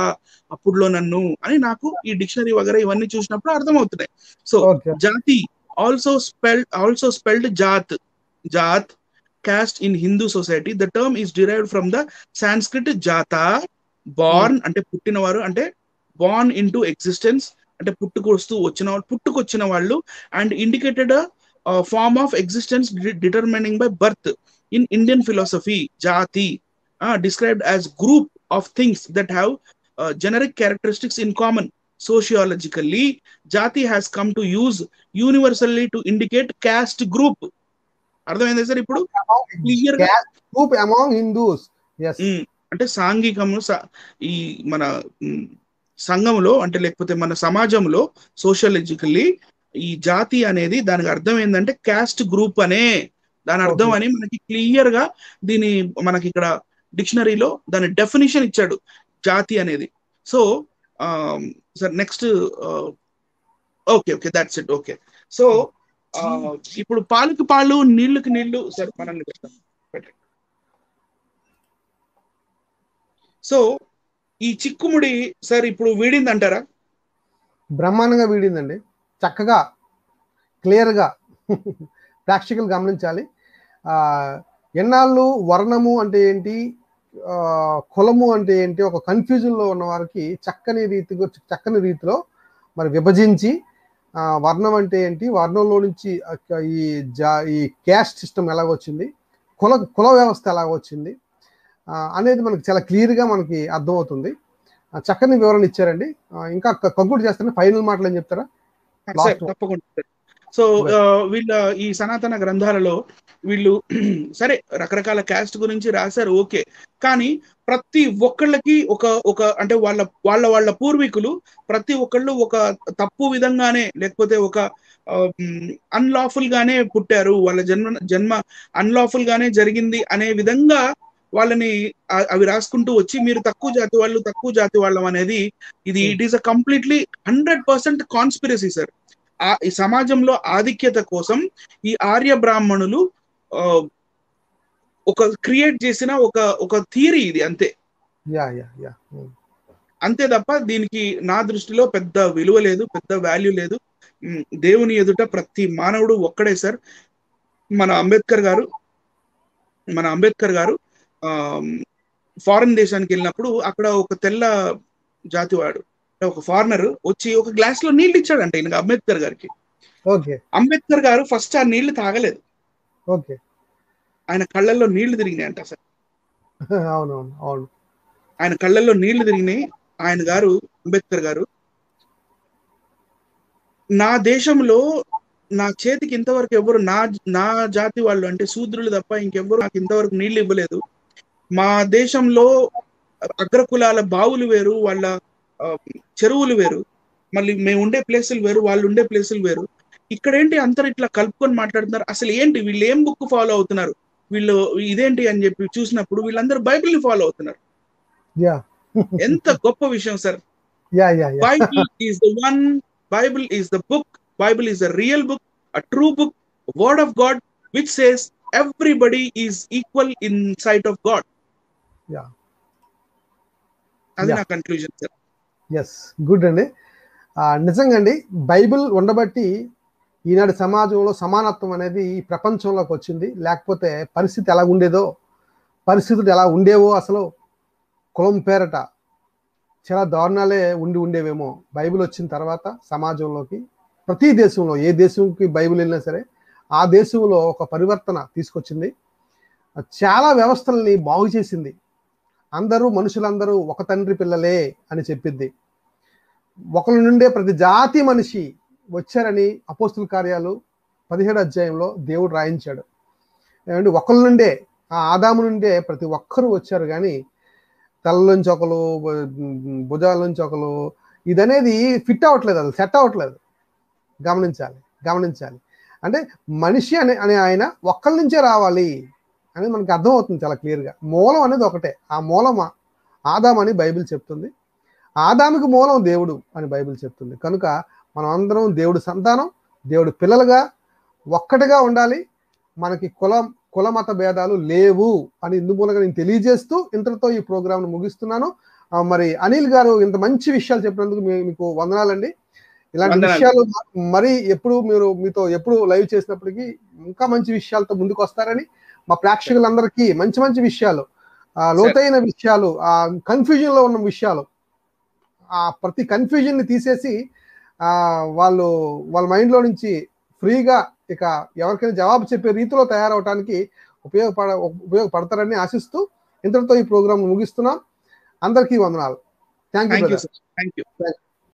అప్పుడులో నన్ను అని నాకు ఈ డిక్షనరీ వగేరా ఇవన్నీ చూసినప్పుడు అర్థమవుతున్నాయి. So jati also spelled jat. Jat caste in Hindu society. The term is derived from the Sanskrit jata, born అంటే పుట్టినవారు, అంటే born into existence అంటే పుట్టుకొచ్చిన వాళ్ళు, and indicated a form of existence determining by birth. In Indian philosophy, jati described as group of things that have generic characteristics in common. Sociologically, jati has come to use universally to indicate caste group. అర్థమైంది sir ఇప్పుడు clear గా? Group among Hindus. అంటే సాంఘికము ఈ మన సంఘంలో అంటే లేకపోతే మన సమాజంలో సోషియాలజికల్లీ ఈ జాతి అనేది దానికి అర్థం ఏంటంటే క్యాస్ట్ గ్రూప్ అనే దాని అర్థం అని మనకి క్లియర్ గా దీని మనకి ఇక్కడ డిక్షనరీలో దాని డెఫినిషన్ ఇచ్చాడు జాతి అనేది. So sir next, okay okay that's it. Okay, so ఇప్పుడు పాలుకి పాలు నీళ్లుకి నీళ్లు సార్ మనల్ని పెట్టండి. సో ఈ చిక్కుముడి సార్ ఇప్పుడు వీడింది అంటారా? బ్రహ్మాండంగా వీడిందండి, చక్కగా క్లియర్గా ప్రేక్షకులు గమనించాలి. ఎన్నాళ్ళు వర్ణము అంటే ఏంటి, కులము అంటే ఏంటి, ఒక కన్ఫ్యూజన్లో ఉన్న వారికి చక్కని రీతిలో మరి విభజించి వర్ణం అంటే ఏంటి, వర్ణంలో నుంచి ఈ క్యాస్ట్ సిస్టమ్ ఎలాగొచ్చింది, కుల వ్యవస్థ ఎలాగొచ్చింది అనేది మనకి చాలా క్లియర్గా మనకి అర్థమవుతుంది. చక్కని వివరణ ఇచ్చారండి. ఇంకా కంక్లూడ్ చేస్తారా, ఫైనల్ మాటలు ఏం చెప్తారా? తప్పకుండా. సో వీళ్ళ ఈ సనాతన గ్రంథాలలో వీళ్ళు సరే రకరకాల క్యాస్ట్ గురించి రాశారు, ఓకే, కానీ ప్రతి ఒక్కళ్ళకి ఒక అంటే వాళ్ళ పూర్వీకులు ప్రతి ఒక్కళ్ళు ఒక తప్పు విధంగానే లేకపోతే ఒక అన్లాఫుల్ గానే పుట్టారు, వాళ్ళ జన్మ అన్లాఫుల్ గానే జరిగింది అనే విధంగా వాళ్ళని అవి రాసుకుంటూ వచ్చి మీరు తక్కువ జాతి వాళ్ళం అనేది it is a completely 100% conspiracy sir. ఈ సమాజంలో ఆధిక్యత కోసం ఈ ఆర్య బ్రాహ్మణులు ఒక క్రియేట్ చేసిన ఒక థియరీ ఇది, అంతే. అంతే తప్ప దీనికి నా దృష్టిలో పెద్ద విలువ లేదు, పెద్ద వాల్యూ లేదు. దేవుని ఎదుట ప్రతి మానవుడు ఒక్కడే సార్. మన అంబేద్కర్ గారు ఫారెన్ దేశానికి వెళ్ళినప్పుడు అక్కడ ఒక తెల్ల జాతివాడు ఒక ఫారినర్ వచ్చి ఒక గ్లాస్ లో నీళ్లు ఇచ్చాడంట ఈయన అంబేద్కర్ గారికి. అంబేద్కర్ గారు ఫస్ట్ ఆ నీళ్లు తాగలేదు, ఆయన కళ్ళల్లో నీళ్లు తిరిగినాయంట సార్. ఆయన కళ్ళల్లో నీళ్లు తిరిగినాయి. ఆయన గారు అంబేద్కర్ గారు, నా దేశంలో నా చేతికి ఇంతవరకు ఎవరు నా జాతి వాళ్ళు అంటే శూద్రులు తప్ప ఇంకెవ్వరు నాకు ఇంతవరకు నీళ్లు ఇవ్వలేదు. మా దేశంలో అగ్రకులాల బావులు వేరు, వాళ్ళ చెరువులు వేరు, మళ్ళీ మేము ఉండే ప్లేసులు వేరు, వాళ్ళు ఉండే ప్లేసులు వేరు. ఇక్కడేంటి అందరు ఇట్లా కలుపుకొని మాట్లాడుతున్నారు, అసలు ఏంటి వీళ్ళు ఏం బుక్ ఫాలో అవుతున్నారు, వీళ్ళు ఇదేంటి అని చెప్పి చూసినప్పుడు వీళ్ళందరూ బైబిల్ ని ఫాలో అవుతున్నారు. ఎంత గొప్ప విషయం sir. Bible is the one, Bible is the book, Bible is the real book, a true book, word of God, which says everybody is equal in sight of God. అది నా conclusion sir. Yes, good అండి. నిజంగా అండి, Bible ఉండబట్టి ఈనాటి సమాజంలో సమానత్వం అనేది ఈ ప్రపంచంలోకి వచ్చింది. లేకపోతే పరిస్థితి ఎలా ఉండేదో, పరిస్థితులు ఎలా ఉండేవో, అసలు కులం పేరట చాలా దారుణాలే ఉండేవేమో. బైబిల్ వచ్చిన తర్వాత సమాజంలోకి ప్రతి దేశంలో, ఏ దేశంకి బైబిల్ వెళ్ళినా సరే ఆ దేశంలో ఒక పరివర్తన తీసుకొచ్చింది. చాలా వ్యవస్థల్ని బాగు చేసింది. మనుషులందరూ ఒక తండ్రి పిల్లలే అని చెప్పింది. ఒకరి నుండే ప్రతి జాతి మనిషి వచ్చారని అపోస్తుల కార్యాలు 17వ అధ్యాయంలో దేవుడు రాయించాడు. ఏమంటే ఒకరి నుండే, ఆ ఆదాము నుండే ప్రతి ఒక్కరూ వచ్చారు, కానీ తల నుంచి ఒకరు, భుజాల నుంచి ఒకరు, ఇదనేది ఫిట్ అవ్వట్లేదు, అది సెట్ అవ్వట్లేదు. గమనించాలి. అంటే మనిషి అనే ఆయన ఒక్కరి నుంచే రావాలి అనేది మనకి అర్థమవుతుంది చాలా క్లియర్గా. మూలం అనేది ఒకటే. ఆ మూలం ఆదాం అని బైబిల్ చెప్తుంది. ఆదాముకి మూలం దేవుడు అని బైబిల్ చెప్తుంది. కనుక మనం అందరం దేవుడి సంతానం, దేవుడి పిల్లలుగా ఒక్కటిగా ఉండాలి. మనకి కుల మత భేదాలు లేవు అని ఇందుమూలంగా నేను తెలియజేస్తూ ఇంతటితో ఈ ప్రోగ్రామ్ను ముగిస్తున్నాను. మరి అనిల్ గారు ఇంత మంచి విషయాలు చెప్పినందుకు మీకు వందనాలండి. ఇలాంటి విషయాలు మరి మీతో ఎప్పుడు లైవ్ చేసినప్పటికీ ఇంకా మంచి విషయాలతో ముందుకు వస్తారని, మా ప్రేక్షకులందరికీ మంచి మంచి విషయాలు, లోతైన విషయాలు, కన్ఫ్యూజన్ లో ఉన్న విషయాలు, ప్రతి కన్ఫ్యూజన్ ని తీసేసి వాళ్ళ మైండ్ లో నుంచి ఫ్రీగా ఇక ఎవరికైనా జవాబు చెప్పే రీతిలో తయారవడానికి ఉపయోగపడతారని ఆశిస్తూ ఇంతటితో ఈ ప్రోగ్రామ్ ముగిస్తున్నాం. అందరికీ వందనాలు. Thank you.